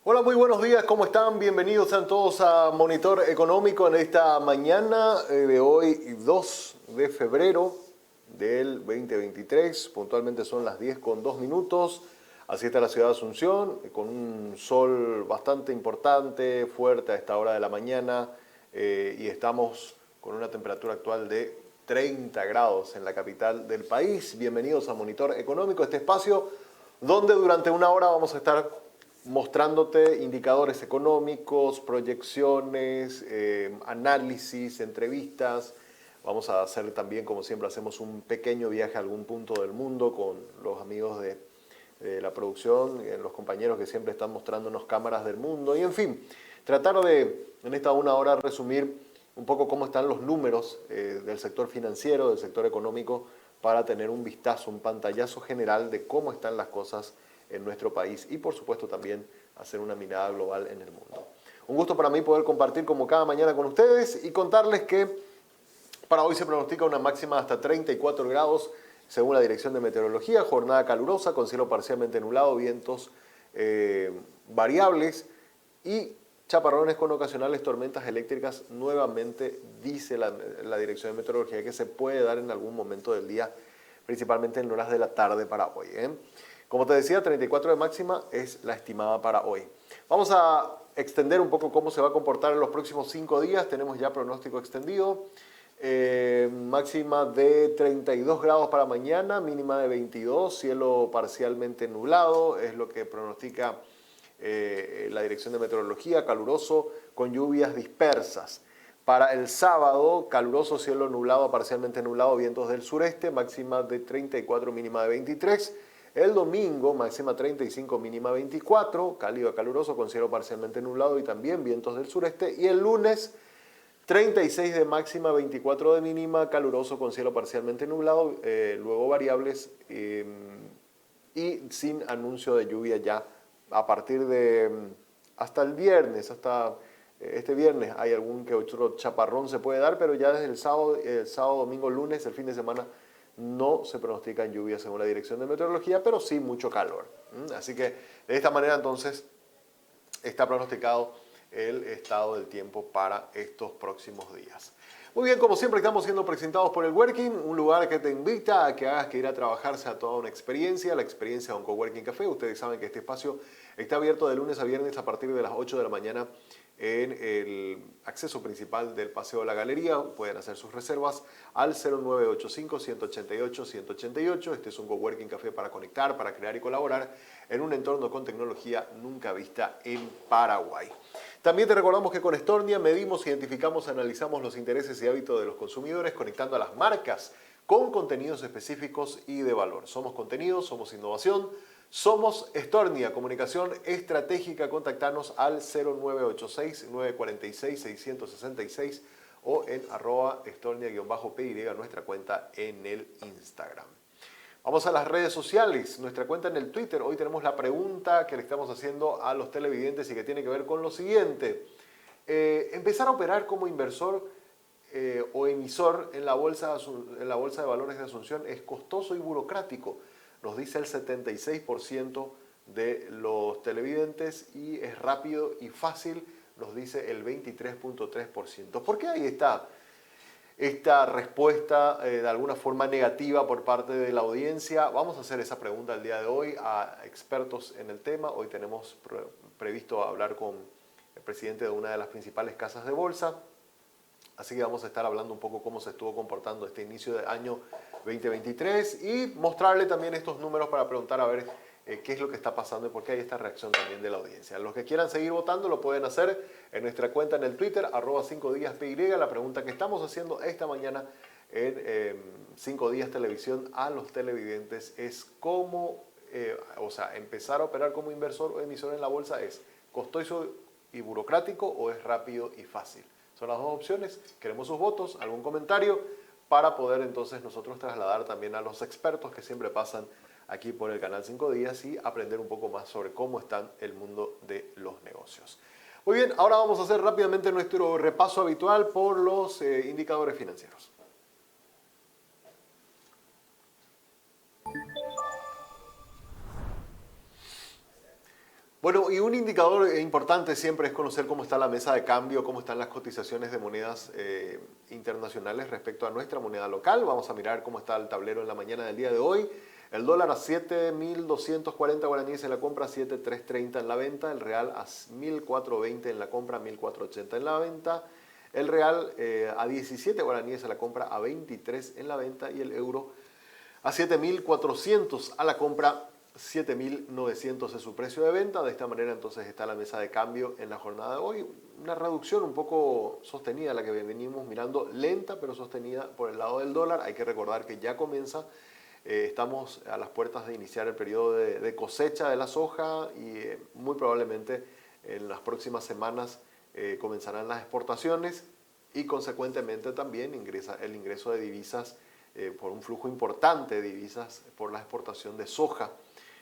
Hola, muy buenos días, ¿cómo están? Bienvenidos sean todos a Monitor Económico en esta mañana de hoy, 2 de febrero del 2023. Puntualmente son las 10:02. Así está la ciudad de Asunción, con un sol bastante importante, fuerte a esta hora de la mañana, y estamos con una temperatura actual de 30 grados en la capital del país. Bienvenidos a Monitor Económico, este espacio donde durante una hora vamos a estar mostrándote indicadores económicos, proyecciones, análisis, entrevistas. Vamos a hacer también, como siempre, hacemos un pequeño viaje a algún punto del mundo con los amigos de la producción, los compañeros que siempre están mostrándonos cámaras del mundo y, en fin, tratar de, en esta una hora, resumir un poco cómo están los números del sector financiero, del sector económico, para tener un vistazo, un pantallazo general de cómo están las cosas en nuestro país y, por supuesto, también hacer una mirada global en el mundo. Un gusto para mí poder compartir como cada mañana con ustedes y contarles que para hoy se pronostica una máxima hasta 34 grados según la Dirección de Meteorología, jornada calurosa con cielo parcialmente nublado, vientos variables y chaparrones con ocasionales tormentas eléctricas. Nuevamente dice la Dirección de Meteorología que se puede dar en algún momento del día, principalmente en horas de la tarde para hoy. Como te decía, 34 de máxima es la estimada para hoy. Vamos a extender un poco cómo se va a comportar en los próximos 5 días. Tenemos ya pronóstico extendido. Máxima de 32 grados para mañana, mínima de 22, cielo parcialmente nublado, es lo que pronostica la Dirección de Meteorología, caluroso con lluvias dispersas. Para el sábado, caluroso, cielo nublado, parcialmente nublado, vientos del sureste, máxima de 34, mínima de 23. El domingo, máxima 35, mínima 24, cálido a caluroso con cielo parcialmente nublado y también vientos del sureste. Y el lunes, 36 de máxima, 24 de mínima, caluroso con cielo parcialmente nublado, luego variables y sin anuncio de lluvia ya a partir de hasta el viernes, hasta este viernes hay algún que otro chaparrón se puede dar, pero ya desde el sábado, domingo, lunes, el fin de semana no se pronostican lluvias según la Dirección de Meteorología, pero sí mucho calor. Así que de esta manera entonces está pronosticado el estado del tiempo para estos próximos días. Muy bien, como siempre estamos siendo presentados por el Working, un lugar que te invita a que hagas que ir a trabajar sea toda una experiencia, la experiencia de un Coworking Café. Ustedes saben que este espacio está abierto de lunes a viernes a partir de las 8 de la mañana en el acceso principal del Paseo de la Galería. Pueden hacer sus reservas al 0985-188-188. Este es un Coworking Café para conectar, para crear y colaborar en un entorno con tecnología nunca vista en Paraguay. También te recordamos que con Stornia medimos, identificamos, analizamos los intereses y hábitos de los consumidores, conectando a las marcas con contenidos específicos y de valor. Somos contenidos, somos innovación, somos Stornia, comunicación estratégica. Contactarnos al 0986-946-666 o en @Stornia_PY, nuestra cuenta en el Instagram. Vamos a las redes sociales, nuestra cuenta en el Twitter. Hoy tenemos la pregunta que le estamos haciendo a los televidentes y que tiene que ver con lo siguiente. Empezar a operar como inversor o emisor en la bolsa de valores de Asunción es costoso y burocrático, nos dice el 76% de los televidentes, y es rápido y fácil, nos dice el 23.3%. ¿Por qué ahí está esta respuesta de alguna forma negativa por parte de la audiencia? Vamos a hacer esa pregunta el día de hoy a expertos en el tema. Hoy tenemos previsto hablar con el presidente de una de las principales casas de bolsa, así que vamos a estar hablando un poco cómo se estuvo comportando este inicio de año 2023 y mostrarle también estos números para preguntar a ver qué es lo que está pasando y por qué hay esta reacción también de la audiencia. Los que quieran seguir votando lo pueden hacer en nuestra cuenta en el Twitter, @5díaspy. La pregunta que estamos haciendo esta mañana en 5 días televisión a los televidentes es cómo, empezar a operar como inversor o emisor en la bolsa es costoso y burocrático o es rápido y fácil. Son las dos opciones. Queremos sus votos, algún comentario para poder entonces nosotros trasladar también a los expertos que siempre pasan aquí por el canal 5 días y aprender un poco más sobre cómo está el mundo de los negocios. Muy bien, ahora vamos a hacer rápidamente nuestro repaso habitual por los indicadores financieros. Bueno, y un indicador importante siempre es conocer cómo está la mesa de cambio, cómo están las cotizaciones de monedas internacionales respecto a nuestra moneda local. Vamos a mirar cómo está el tablero en la mañana del día de hoy. El dólar a 7.240 guaraníes en la compra, 7.330 en la venta. El real a 1.420 en la compra, 1.480 en la venta. El real a 17 guaraníes en la compra, a 23 en la venta. Y el euro a 7.400 a la compra, 7.900 es su precio de venta. De esta manera entonces está la mesa de cambio en la jornada de hoy. Una reducción un poco sostenida, la que venimos mirando, lenta pero sostenida por el lado del dólar. Hay que recordar que ya comienza, estamos a las puertas de iniciar el periodo de cosecha de la soja y muy probablemente en las próximas semanas comenzarán las exportaciones y consecuentemente también ingresa el ingreso de divisas por un flujo importante de divisas por la exportación de soja.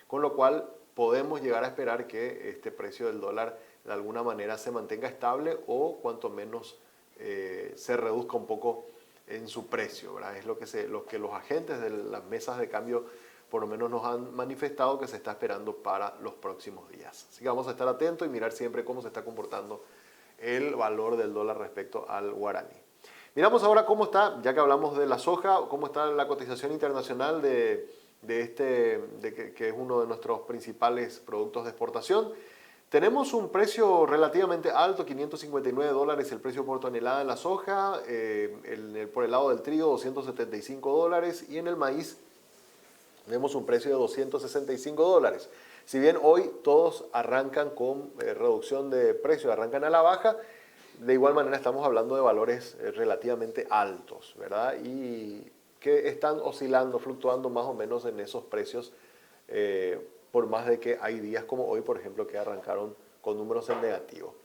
Con lo cual podemos llegar a esperar que este precio del dólar de alguna manera se mantenga estable o cuanto menos se reduzca un poco en su precio, ¿verdad? Es lo que los agentes de las mesas de cambio por lo menos nos han manifestado que se está esperando para los próximos días. Así que vamos a estar atentos y mirar siempre cómo se está comportando el valor del dólar respecto al guaraní. Miramos ahora cómo está, ya que hablamos de la soja, cómo está la cotización internacional que es uno de nuestros principales productos de exportación. Tenemos un precio relativamente alto, 559 dólares el precio por tonelada de la soja, por el lado del trigo 275 dólares y en el maíz vemos un precio de 265 dólares. Si bien hoy todos arrancan con reducción de precio, arrancan a la baja, de igual manera estamos hablando de valores relativamente altos, ¿verdad? Y que están oscilando, fluctuando más o menos en esos precios, por más de que hay días como hoy, por ejemplo, que arrancaron con números en negativo.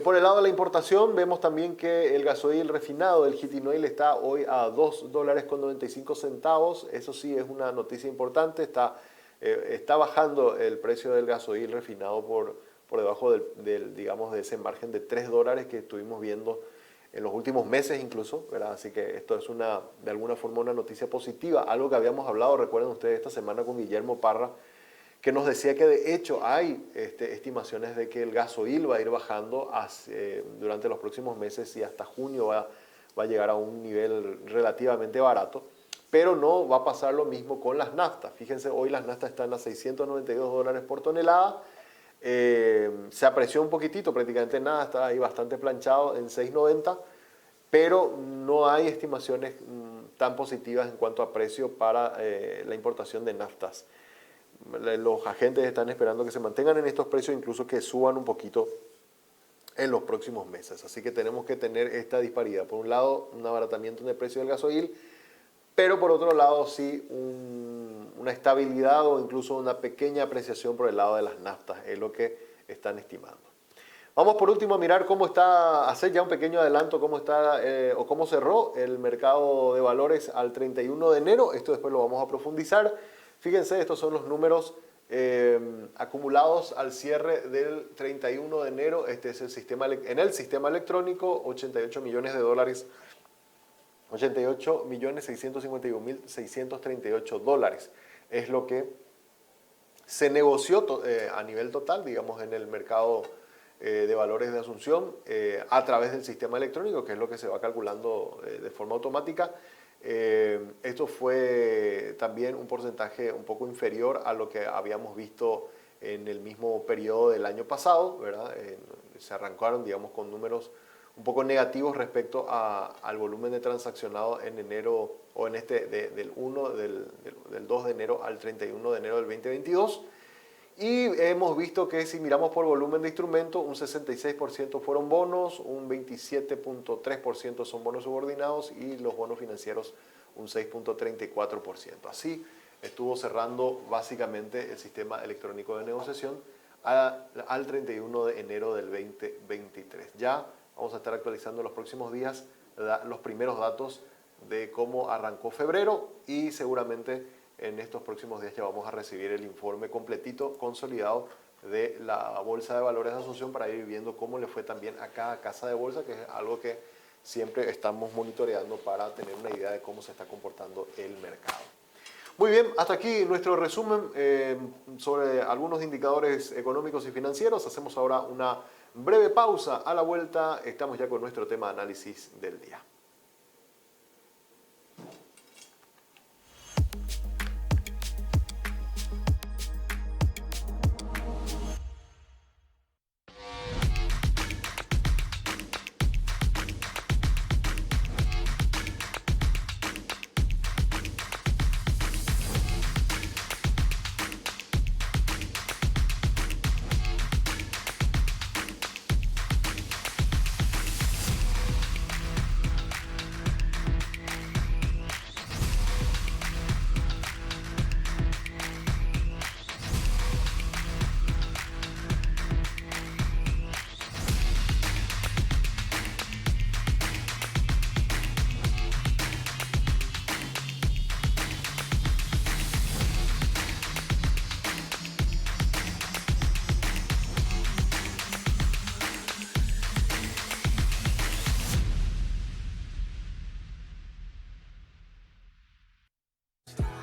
Por el lado de la importación, vemos también que el gasoil refinado, el heating oil, está hoy a $2.95. Eso sí es una noticia importante, está bajando el precio del gasoil refinado por debajo digamos, de ese margen de $3 que estuvimos viendo en los últimos meses incluso, ¿verdad? Así que esto es de alguna forma una noticia positiva, algo que habíamos hablado, recuerden ustedes, esta semana con Guillermo Parra, que nos decía que de hecho hay estimaciones de que el gasoil va a ir bajando durante los próximos meses y hasta junio va a llegar a un nivel relativamente barato, pero no va a pasar lo mismo con las naftas. Fíjense, hoy las naftas están a 692 dólares por tonelada, se apreció un poquitito, prácticamente nada, está ahí bastante planchado en 690, pero no hay estimaciones tan positivas en cuanto a precio para la importación de naftas. Los agentes están esperando que se mantengan en estos precios, incluso que suban un poquito en los próximos meses. Así que tenemos que tener esta disparidad. Por un lado, un abaratamiento en el precio del gasoil, pero por otro lado sí una estabilidad o incluso una pequeña apreciación por el lado de las naftas, es lo que están estimando. Vamos por último a mirar cómo está, hacer ya un pequeño adelanto, cómo está o cómo cerró el mercado de valores al 31 de enero. Esto después lo vamos a profundizar. Fíjense, estos son los números acumulados al cierre del 31 de enero. Este es en el sistema electrónico, 88 millones de dólares. 88.651.638 dólares es lo que se negoció a nivel total, digamos, en el mercado de valores de Asunción a través del sistema electrónico, que es lo que se va calculando de forma automática. Esto fue también un porcentaje un poco inferior a lo que habíamos visto en el mismo periodo del año pasado, ¿verdad? Se arrancaron, digamos, con números un poco negativos respecto al volumen de transaccionado en enero, o en del 2 de enero al 31 de enero del 2022. Y hemos visto que si miramos por volumen de instrumento, un 66% fueron bonos, un 27.3% son bonos subordinados y los bonos financieros un 6.34%. Así estuvo cerrando básicamente el sistema electrónico de negociación al 31 de enero del 2023. Ya vamos a estar actualizando en los próximos días los primeros datos de cómo arrancó febrero y seguramente en estos próximos días ya vamos a recibir el informe completito, consolidado de la Bolsa de Valores de Asunción para ir viendo cómo le fue también a cada casa de bolsa, que es algo que siempre estamos monitoreando para tener una idea de cómo se está comportando el mercado. Muy bien, hasta aquí nuestro resumen sobre algunos indicadores económicos y financieros. Hacemos ahora una breve pausa. A la vuelta estamos ya con nuestro tema de análisis del día.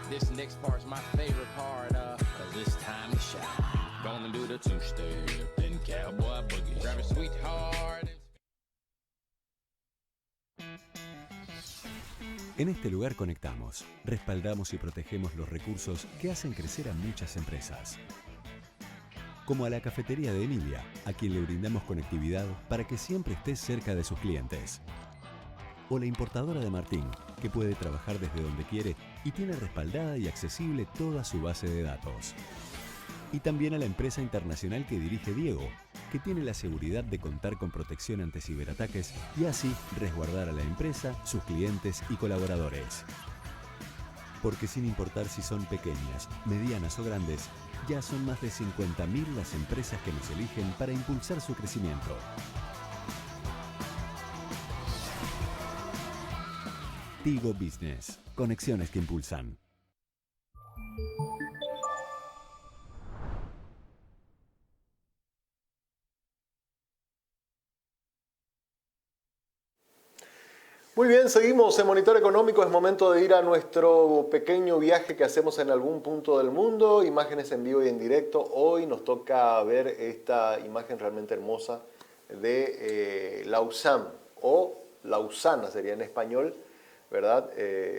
This next part's my favorite part, cause it's time to shine. Gonna do the two-step, then cowboy boogie. Grab a sweetheart. En este lugar conectamos, respaldamos y protegemos los recursos que hacen crecer a muchas empresas. Como a la cafetería de Emilia, a quien le brindamos conectividad para que siempre esté cerca de sus clientes. O la importadora de Martín, que puede trabajar desde donde quiere y tiene respaldada y accesible toda su base de datos. Y también a la empresa internacional que dirige Diego, que tiene la seguridad de contar con protección ante ciberataques y así resguardar a la empresa, sus clientes y colaboradores. Porque sin importar si son pequeñas, medianas o grandes, ya son más de 50.000 las empresas que nos eligen para impulsar su crecimiento. Tigo Business. Conexiones que impulsan. Muy bien, seguimos en Monitor Económico. Es momento de ir a nuestro pequeño viaje que hacemos en algún punto del mundo. Imágenes en vivo y en directo. Hoy nos toca ver esta imagen realmente hermosa de Lausanne, o Lausana sería en español, ¿verdad?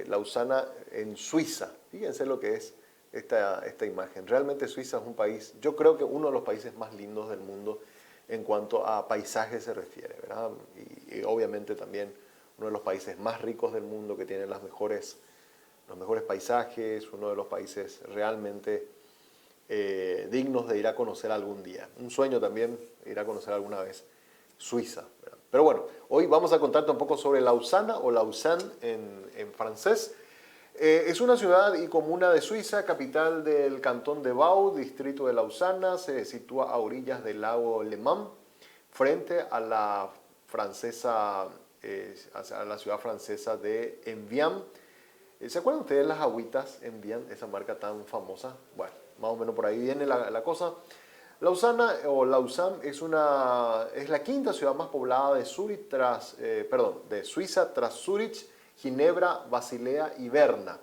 Lausana en Suiza. Fíjense lo que es esta imagen. Realmente Suiza es un país, yo creo que uno de los países más lindos del mundo en cuanto a paisaje se refiere, ¿verdad? Y obviamente también uno de los países más ricos del mundo, que tiene los mejores paisajes, uno de los países realmente dignos de ir a conocer algún día. Un sueño también ir a conocer alguna vez Suiza, ¿verdad? Pero bueno, hoy vamos a contarte un poco sobre Lausana o Lausanne en francés. Es una ciudad y comuna de Suiza, capital del cantón de Vaud, distrito de Lausana. Se sitúa a orillas del lago Le Mans, frente a la ciudad francesa de Envian. ¿Se acuerdan ustedes de las agüitas Envian, esa marca tan famosa? Bueno, más o menos por ahí viene la cosa. Lausana o Lausanne es la quinta ciudad más poblada de Suiza tras Zúrich, Ginebra, Basilea y Berna.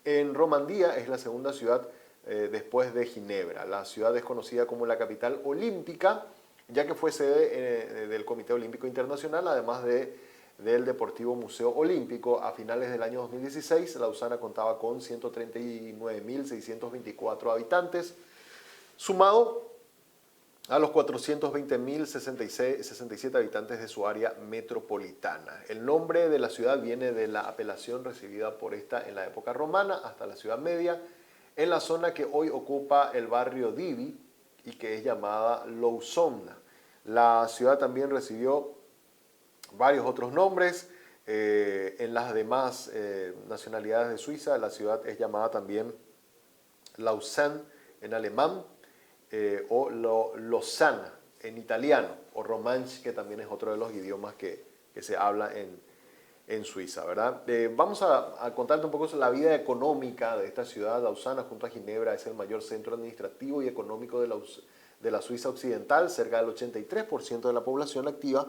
En Romandía es la segunda ciudad después de Ginebra. La ciudad es conocida como la capital olímpica, ya que fue sede del Comité Olímpico Internacional, además del Deportivo Museo Olímpico. A finales del año 2016, Lausana contaba con 139.624 habitantes, sumado a los 420.067 habitantes de su área metropolitana. El nombre de la ciudad viene de la apelación recibida por esta en la época romana hasta la Ciudad Media, en la zona que hoy ocupa el barrio Divi y que es llamada Lausana. La ciudad también recibió varios otros nombres. En las demás nacionalidades de Suiza, la ciudad es llamada también Lausanne en alemán, o Lozana en italiano, o Romanche, que también es otro de los idiomas que se habla en Suiza, ¿verdad? Vamos a contarte un poco sobre la vida económica de esta ciudad. Lausana, junto a Ginebra, es el mayor centro administrativo y económico de la Suiza occidental. Cerca del 83% de la población activa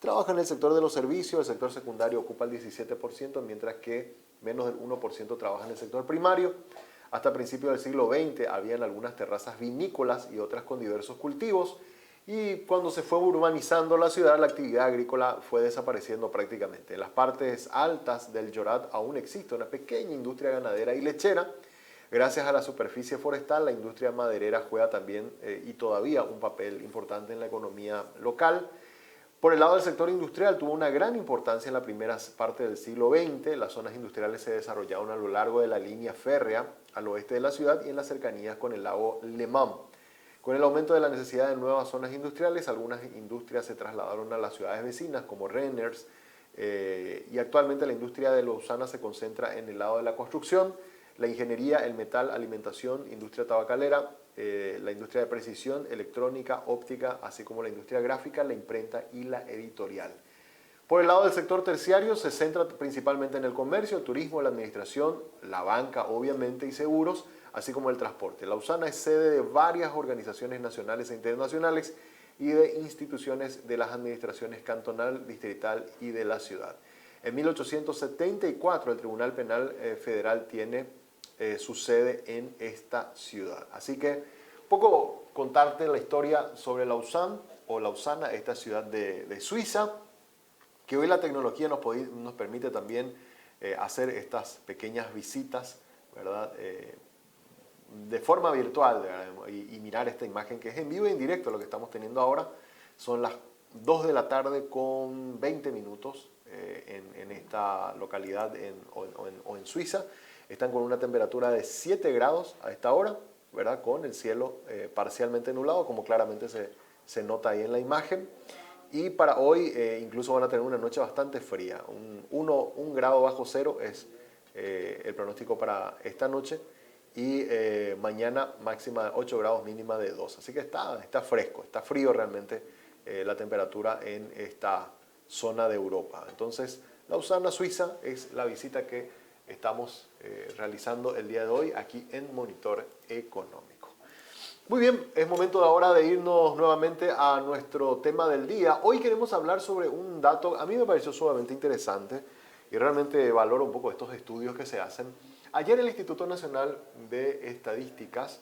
trabaja en el sector de los servicios, el sector secundario ocupa el 17%, mientras que menos del 1% trabaja en el sector primario. Hasta principios del siglo XX habían algunas terrazas vinícolas y otras con diversos cultivos, y cuando se fue urbanizando la ciudad, la actividad agrícola fue desapareciendo prácticamente. En las partes altas del Yorat aún existe una pequeña industria ganadera y lechera. Gracias a la superficie forestal, la industria maderera juega también y todavía un papel importante en la economía local. Por el lado del sector industrial, tuvo una gran importancia en la primera parte del siglo XX. Las zonas industriales se desarrollaron a lo largo de la línea férrea al oeste de la ciudad y en las cercanías con el lago Le Mans. Con el aumento de la necesidad de nuevas zonas industriales, algunas industrias se trasladaron a las ciudades vecinas como Rennes, y actualmente la industria de Lausana se concentra en el lado de la construcción, la ingeniería, el metal, alimentación, industria tabacalera, la industria de precisión, electrónica, óptica, así como la industria gráfica, la imprenta y la editorial. Por el lado del sector terciario se centra principalmente en el comercio, el turismo, la administración, la banca obviamente y seguros, así como el transporte. Lausana es sede de varias organizaciones nacionales e internacionales y de instituciones de las administraciones cantonal, distrital y de la ciudad. En 1874 el Tribunal Penal Federal tiene su sede en esta ciudad. Así que un poco contarte la historia sobre Lausana, esta ciudad de Suiza, que hoy la tecnología nos permite también hacer estas pequeñas visitas, ¿verdad? De forma virtual, y mirar esta imagen que es en vivo y en directo. Lo que estamos teniendo ahora son las 2 de la tarde con 20 minutos en esta localidad o en Suiza. Están con una temperatura de 7 grados a esta hora, ¿verdad? Con el cielo parcialmente nublado, como claramente se nota ahí en la imagen. Y para hoy incluso van a tener una noche bastante fría. Un grado bajo cero es el pronóstico para esta noche. Y mañana máxima de 8 grados, mínima de 2. Así que está fresco, está frío realmente la temperatura en esta zona de Europa. Entonces, Lausana, Suiza, es la visita que estamos realizando el día de hoy aquí en Monitor Económico. Muy bien, es momento de ahora de irnos nuevamente a nuestro tema del día. Hoy queremos hablar sobre un dato, a mí me pareció sumamente interesante y realmente valoro un poco estos estudios que se hacen. Ayer el Instituto Nacional de Estadísticas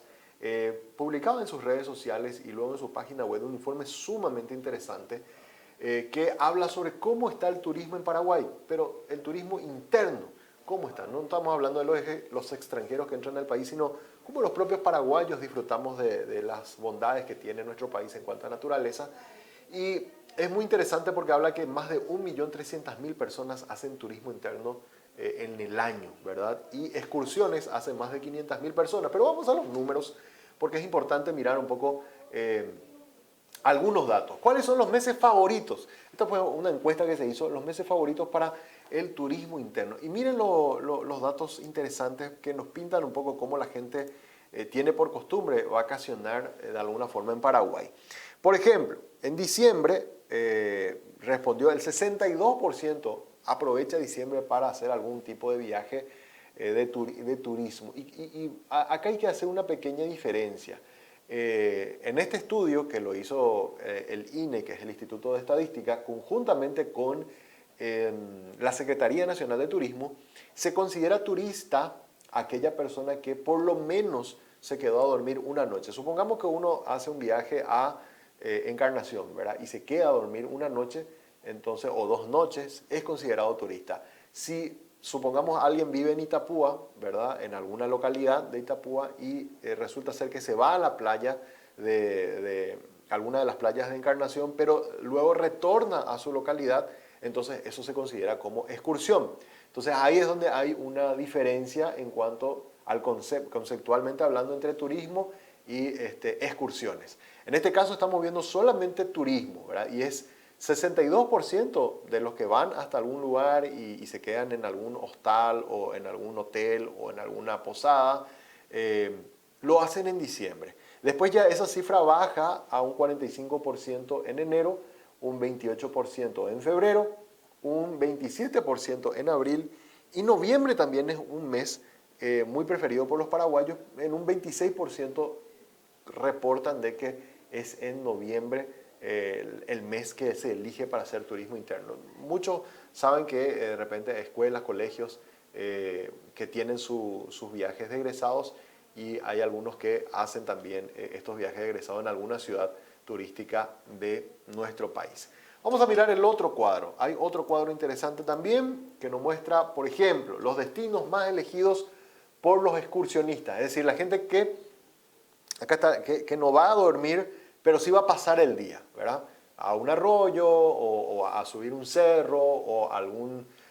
publicaba en sus redes sociales y luego en su página web un informe sumamente interesante que habla sobre cómo está el turismo en Paraguay, pero el turismo interno, cómo está. No estamos hablando de los extranjeros que entran al país, sino cómo los propios paraguayos disfrutamos de las bondades que tiene nuestro país en cuanto a naturaleza. Y es muy interesante porque habla que más de 1.300.000 personas hacen turismo interno en el año, ¿verdad? Y excursiones hacen más de 500.000 personas. Pero vamos a los números porque es importante mirar un poco algunos datos. ¿Cuáles son los meses favoritos? Esta fue una encuesta que se hizo, los meses favoritos para el turismo interno. Y miren los datos interesantes que nos pintan un poco cómo la gente tiene por costumbre vacacionar de alguna forma en Paraguay. Por ejemplo, en diciembre respondió el 62% aprovecha diciembre para hacer algún tipo de viaje de turismo. Y acá hay que hacer una pequeña diferencia. En este estudio que lo hizo el INE, que es el Instituto de Estadística, conjuntamente con la Secretaría Nacional de Turismo, se considera turista aquella persona que por lo menos se quedó a dormir una noche. Supongamos que uno hace un viaje a Encarnación, ¿verdad? Y se queda a dormir una noche, entonces, o 2 noches, es considerado turista. Si supongamos alguien vive en Itapúa, ¿verdad? En alguna localidad de Itapúa y resulta ser que se va a la playa de alguna de las playas de Encarnación, pero luego retorna a su localidad, entonces eso se considera como excursión. Entonces ahí es donde hay una diferencia en cuanto al conceptualmente hablando entre turismo y excursiones. En este caso estamos viendo solamente turismo, ¿verdad? Y es 62% de los que van hasta algún lugar y se quedan en algún hostal o en algún hotel o en alguna posada, lo hacen en diciembre. Después ya esa cifra baja a un 45% en enero, un 28% en febrero, un 27% en abril y noviembre también es un mes muy preferido por los paraguayos. En un 26% reportan de que es en noviembre el mes que se elige para hacer turismo interno. Muchos saben que de repente escuelas, colegios que tienen sus viajes de egresados, y hay algunos que hacen también estos viajes de egresados en alguna ciudad turística de nuestro país. Vamos a mirar el otro cuadro. Hay otro cuadro interesante también que nos muestra, por ejemplo, los destinos más elegidos por los excursionistas. Es decir, la gente que, acá está, que no va a dormir, pero sí va a pasar el día, ¿verdad? A un arroyo o a subir un cerro o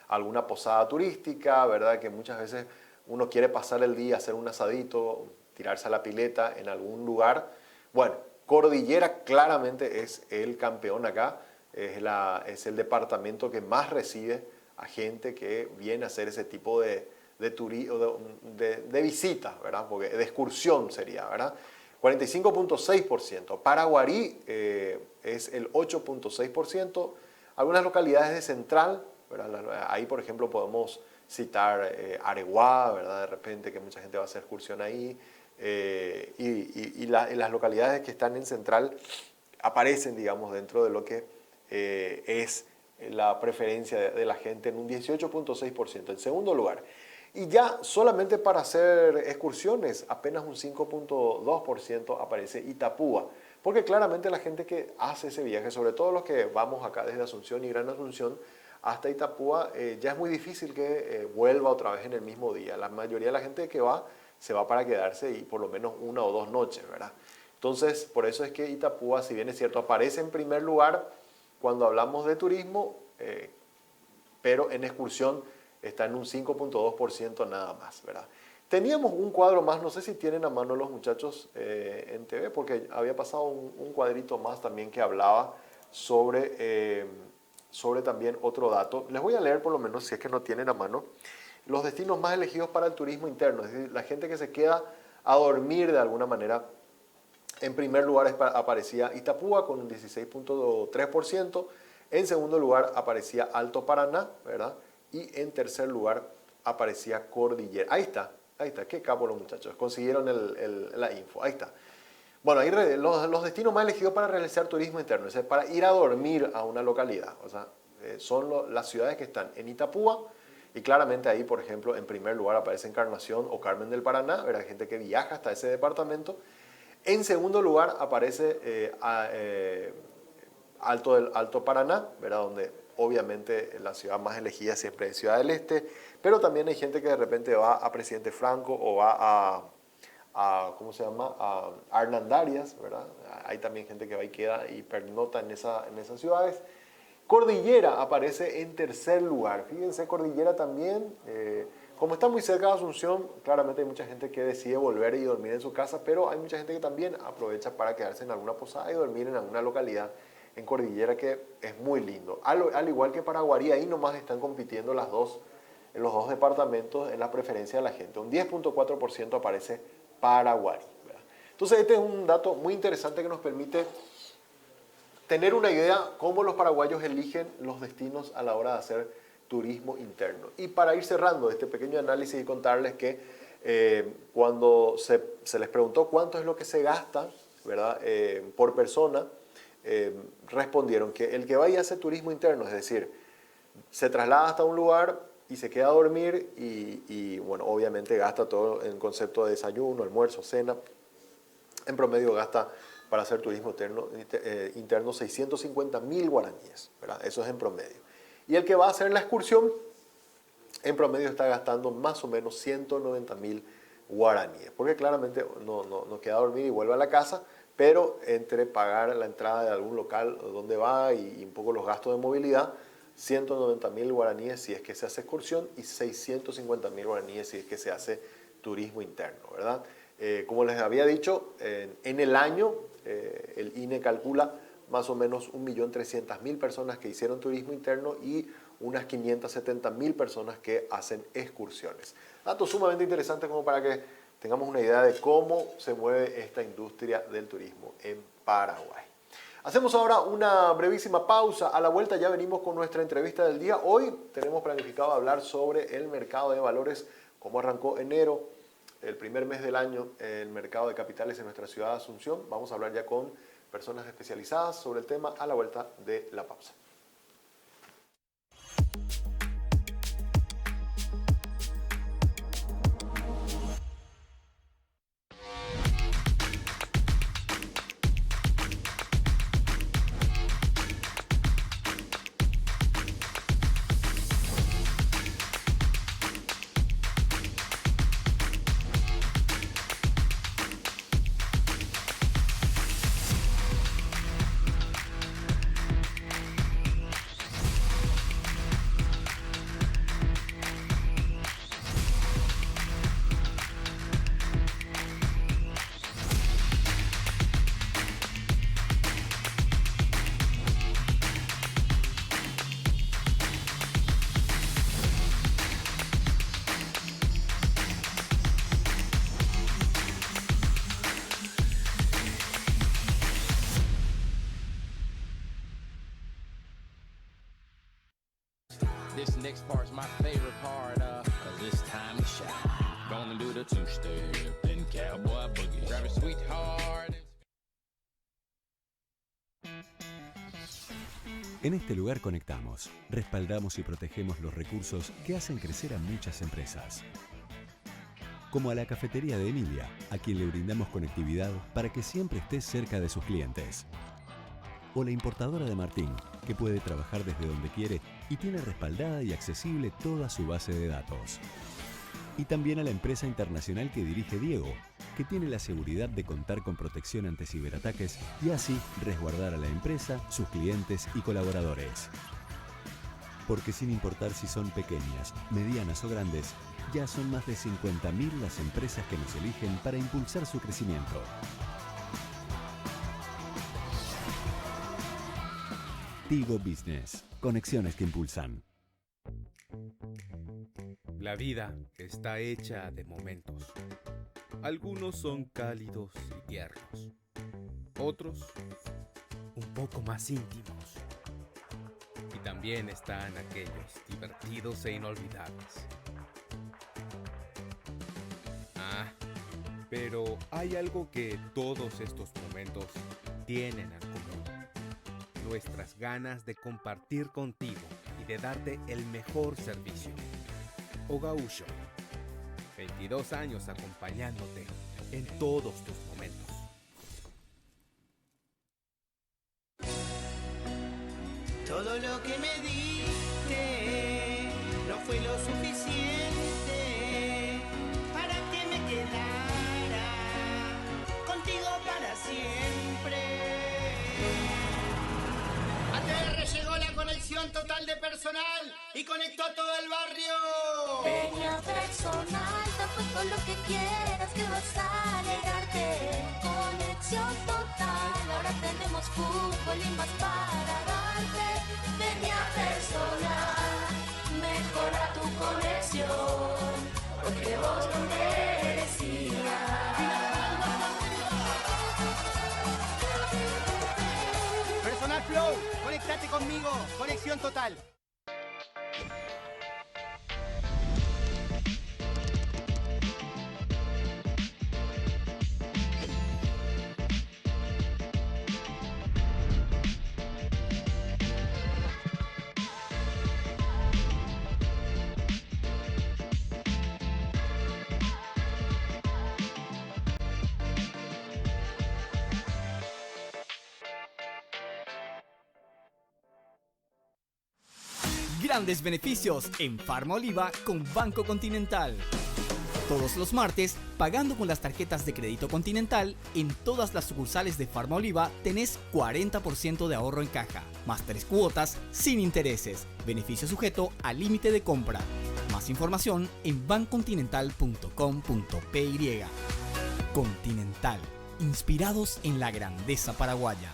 alguna posada turística, ¿verdad? Que muchas veces uno quiere pasar el día, hacer un asadito, tirarse a la pileta en algún lugar. Bueno, Cordillera claramente es el campeón acá. Es el departamento que más recibe a gente que viene a hacer ese tipo de visita, ¿verdad? Porque de excursión sería, ¿verdad? 45.6%. Paraguarí es el 8.6%. Algunas localidades de Central, ¿verdad? Ahí, por ejemplo, podemos citar Areguá, ¿verdad? De repente que mucha gente va a hacer excursión ahí. Y las localidades que están en Central aparecen, digamos, dentro de lo que es la preferencia de la gente en un 18.6%. En segundo lugar, y ya solamente para hacer excursiones, apenas un 5.2% aparece Itapúa. Porque claramente la gente que hace ese viaje, sobre todo los que vamos acá desde Asunción y Gran Asunción hasta Itapúa, ya es muy difícil que vuelva otra vez en el mismo día. La mayoría de la gente que va, se va para quedarse y por lo menos 1 o 2 noches, ¿verdad? Entonces, por eso es que Itapúa, si bien es cierto, aparece en primer lugar cuando hablamos de turismo, pero en excursión está en un 5.2% nada más, ¿verdad? Teníamos un cuadro más, no sé si tienen a mano los muchachos en TV, porque había pasado un cuadrito más también que hablaba sobre también otro dato. Les voy a leer por lo menos, si es que no tienen a mano, los destinos más elegidos para el turismo interno, es decir, la gente que se queda a dormir de alguna manera. En primer lugar aparecía Itapúa con un 16.3%, en segundo lugar aparecía Alto Paraná, ¿verdad? Y en tercer lugar aparecía Cordillera. Ahí está, qué capo los muchachos, consiguieron la info, ahí está. Bueno, ahí los destinos más elegidos para realizar turismo interno, es decir, para ir a dormir a una localidad, o sea, son las ciudades que están en Itapúa, y claramente ahí, por ejemplo, en primer lugar aparece Encarnación o Carmen del Paraná, ¿verdad? Gente que viaja hasta ese departamento. En segundo lugar aparece Alto Paraná, ¿verdad? Donde obviamente la ciudad más elegida siempre es Ciudad del Este, pero también hay gente que de repente va a Presidente Franco o va ¿cómo se llama? A Hernandarias, ¿verdad? Hay también gente que va y queda y pernota en esas ciudades. Cordillera aparece en tercer lugar. Fíjense, Cordillera también, como está muy cerca de Asunción, claramente hay mucha gente que decide volver y dormir en su casa, pero hay mucha gente que también aprovecha para quedarse en alguna posada y dormir en alguna localidad en Cordillera, que es muy lindo. Al igual que Paraguarí, ahí nomás están compitiendo los dos departamentos en la preferencia de la gente. Un 10.4% aparece Paraguarí, ¿verdad? Entonces este es un dato muy interesante que nos permite tener una idea cómo los paraguayos eligen los destinos a la hora de hacer turismo interno. Y para ir cerrando este pequeño análisis y contarles que cuando se les preguntó cuánto es lo que se gasta, ¿verdad? Por persona, respondieron que el que vaya a hacer turismo interno, es decir, se traslada hasta un lugar y se queda a dormir y bueno, obviamente gasta todo en concepto de desayuno, almuerzo, cena. En promedio gasta para hacer turismo interno 650.000 guaraníes, ¿verdad? Eso es en promedio. Y el que va a hacer la excursión, en promedio está gastando más o menos 190.000 guaraníes, porque claramente no queda a dormir y vuelve a la casa, pero entre pagar la entrada de algún local donde va y un poco los gastos de movilidad, 190.000 guaraníes si es que se hace excursión y 650.000 guaraníes si es que se hace turismo interno, ¿verdad? Como les había dicho, en el año el INE calcula más o menos 1.300.000 personas que hicieron turismo interno y unas 570.000 personas que hacen excursiones. Datos sumamente interesantes como para que tengamos una idea de cómo se mueve esta industria del turismo en Paraguay. Hacemos ahora una brevísima pausa. A la vuelta ya venimos con nuestra entrevista del día. Hoy tenemos planificado hablar sobre el mercado de valores, cómo arrancó enero, el primer mes del año, el mercado de capitales en nuestra ciudad de Asunción. Vamos a hablar ya con personas especializadas sobre el tema a la vuelta de la pausa. This next part's my favorite part, cause it's time to shine. Gonna do the two-step, then cowboy boogie. Grab a sweetheart. En este lugar conectamos, respaldamos y protegemos los recursos que hacen crecer a muchas empresas. Como a la cafetería de Emilia, a quien le brindamos conectividad para que siempre esté cerca de sus clientes. O la importadora de Martín, que puede trabajar desde donde quiere y tiene respaldada y accesible toda su base de datos. Y también a la empresa internacional que dirige Diego, que tiene la seguridad de contar con protección ante ciberataques y así resguardar a la empresa, sus clientes y colaboradores. Porque sin importar si son pequeñas, medianas o grandes, ya son más de 50.000 las empresas que nos eligen para impulsar su crecimiento. Tigo Business. Conexiones que impulsan. La vida está hecha de momentos. Algunos son cálidos y tiernos. Otros, un poco más íntimos. Y también están aquellos divertidos e inolvidables. Pero hay algo que todos estos momentos tienen en común. Nuestras ganas de compartir contigo y de darte el mejor servicio. Ogausho, 22 años acompañándote en todos tus momentos. Todo lo que me diste no fue lo suficiente para que me quedara contigo para siempre. ATR llegó la conexión total de personal y conectó a todo el barrio. Peña personal, tapa todo lo que quieras que vas a alegrarte. Conexión total, ahora tenemos fútbol y más para darte. Peña personal, mejora tu conexión, porque vos lo merecías. Personal Flow, conectate conmigo, conexión total. Grandes beneficios en Farma Oliva con Banco Continental. Todos los martes, pagando con las tarjetas de crédito Continental, en todas las sucursales de Farma Oliva tenés 40% de ahorro en caja, más 3 cuotas sin intereses. Beneficio sujeto al límite de compra. Más información en bancontinental.com.py. Continental, inspirados en la grandeza paraguaya.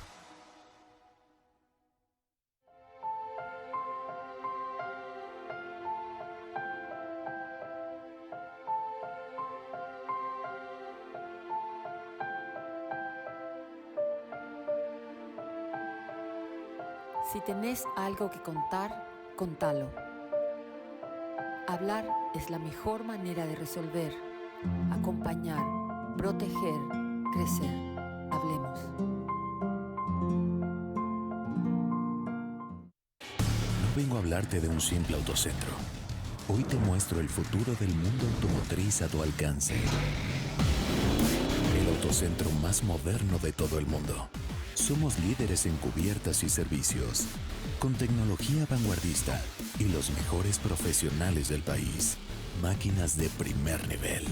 Si tenés algo que contar, contalo. Hablar es la mejor manera de resolver, acompañar, proteger, crecer. Hablemos. vengo a hablarte de un simple autocentro. Hoy te muestro el futuro del mundo automotriz a tu alcance. El autocentro más moderno de todo el mundo. Somos líderes en cubiertas y servicios, con tecnología vanguardista y los mejores profesionales del país. Máquinas de primer nivel.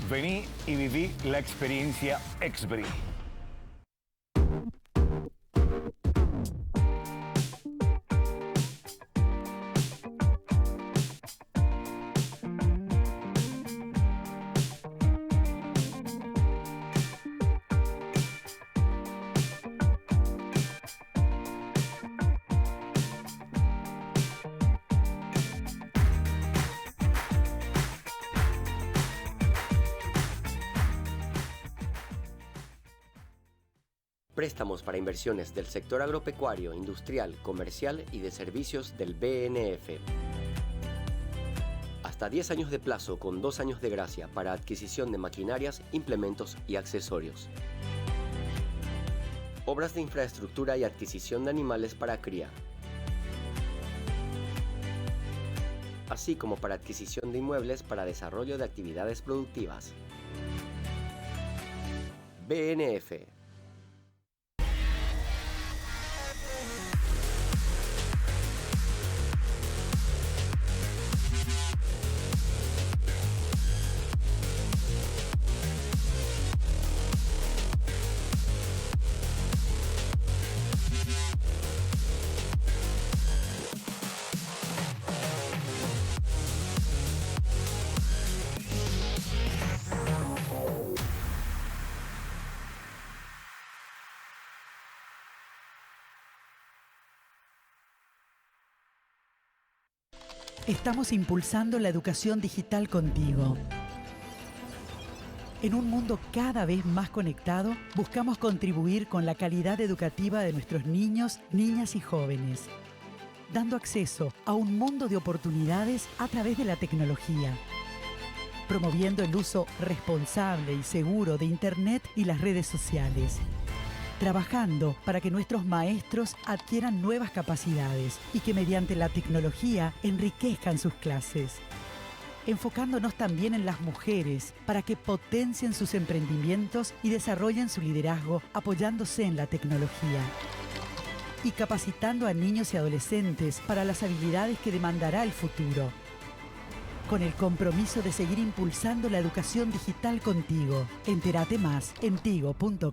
Vení y viví la experiencia Exbri. Préstamos para inversiones del sector agropecuario, industrial, comercial y de servicios del BNF. Hasta 10 años de plazo con 2 años de gracia para adquisición de maquinarias, implementos y accesorios. Obras de infraestructura y adquisición de animales para cría. Así como para adquisición de inmuebles para desarrollo de actividades productivas. BNF. Estamos impulsando la educación digital contigo. En un mundo cada vez más conectado, buscamos contribuir con la calidad educativa de nuestros niños, niñas y jóvenes, dando acceso a un mundo de oportunidades a través de la tecnología, promoviendo el uso responsable y seguro de Internet y las redes sociales, trabajando para que nuestros maestros adquieran nuevas capacidades y que mediante la tecnología enriquezcan sus clases. Enfocándonos también en las mujeres para que potencien sus emprendimientos y desarrollen su liderazgo apoyándose en la tecnología. Y capacitando a niños y adolescentes para las habilidades que demandará el futuro. Con el compromiso de seguir impulsando la educación digital contigo. Entérate más en tigo.com.py.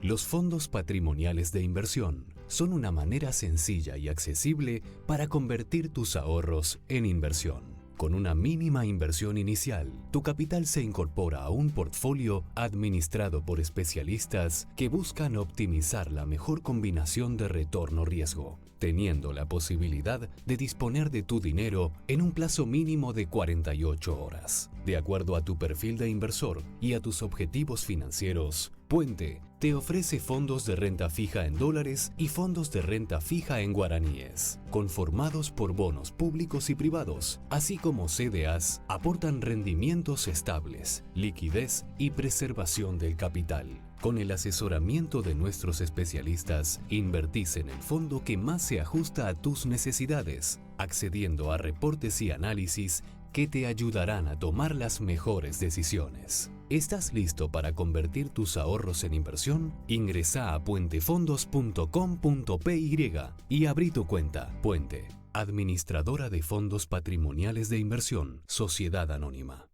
Los fondos patrimoniales de inversión son una manera sencilla y accesible para convertir tus ahorros en inversión. Con una mínima inversión inicial, tu capital se incorpora a un portfolio administrado por especialistas que buscan optimizar la mejor combinación de retorno-riesgo, teniendo la posibilidad de disponer de tu dinero en un plazo mínimo de 48 horas. De acuerdo a tu perfil de inversor y a tus objetivos financieros, Puente te ofrece fondos de renta fija en dólares y fondos de renta fija en guaraníes, conformados por bonos públicos y privados, así como CDAs, aportan rendimientos estables, liquidez y preservación del capital. Con el asesoramiento de nuestros especialistas, invertís en el fondo que más se ajusta a tus necesidades, accediendo a reportes y análisis que te ayudarán a tomar las mejores decisiones. ¿Estás listo para convertir tus ahorros en inversión? Ingresa a puentefondos.com.py y abrí tu cuenta. Puente, administradora de fondos patrimoniales de inversión, Sociedad Anónima.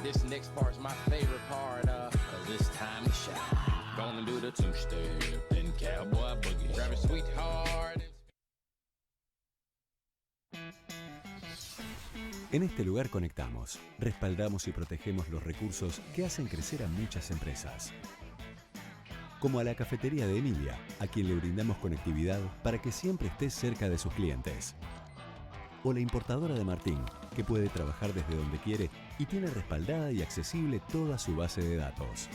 This next part's my favorite part, cause it's time to shine. Gonna do the two-step, then cowboy boogie. Grab a sweetheart. En este lugar conectamos, respaldamos y protegemos los recursos que hacen crecer a muchas empresas. Como a la cafetería de Emilia, a quien le brindamos conectividad para que siempre estés cerca de sus clientes. O la importadora de Martín, que puede trabajar desde donde quiere y tiene respaldada y accesible toda su base de datos.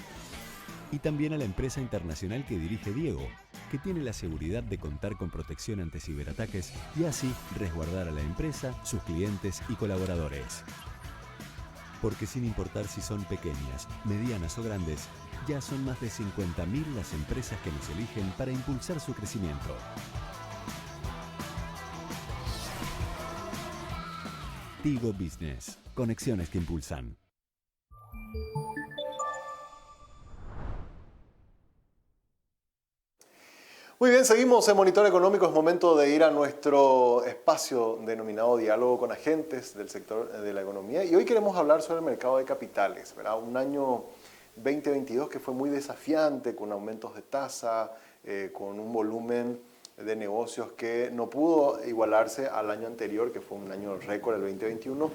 Y también a la empresa internacional que dirige Diego, que tiene la seguridad de contar con protección ante ciberataques y así resguardar a la empresa, sus clientes y colaboradores. Porque sin importar si son pequeñas, medianas o grandes, ya son más de 50.000 las empresas que nos eligen para impulsar su crecimiento. Tigo Business. Conexiones que impulsan. Muy bien, seguimos en Monitor Económico. Es momento de ir a nuestro espacio denominado Diálogo con Agentes del sector de la economía. Y hoy queremos hablar sobre el mercado de capitales, ¿verdad? Un año 2022 que fue muy desafiante, con aumentos de tasa, con un volumen de negocios que no pudo igualarse al año anterior, que fue un año récord, el 2021.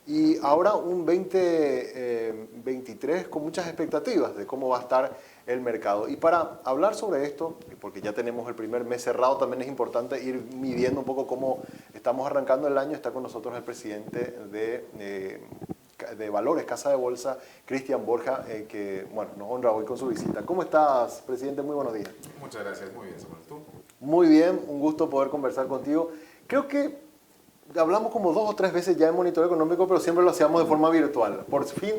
Y ahora un 2023 con muchas expectativas de cómo va a estar el mercado. Y para hablar sobre esto, porque ya tenemos el primer mes cerrado, también es importante ir midiendo un poco cómo estamos arrancando el año. Está con nosotros el presidente de Valores, Casa de Bolsa, Cristian Borja, que bueno, nos honra hoy con su visita. ¿Cómo estás, presidente? Muy buenos días. Muchas gracias, muy bien, Samuel. ¿Tú? Muy bien, un gusto poder conversar contigo. Creo que hablamos como 2 o 3 veces ya en Monitor Económico, pero siempre lo hacíamos de forma virtual. Por fin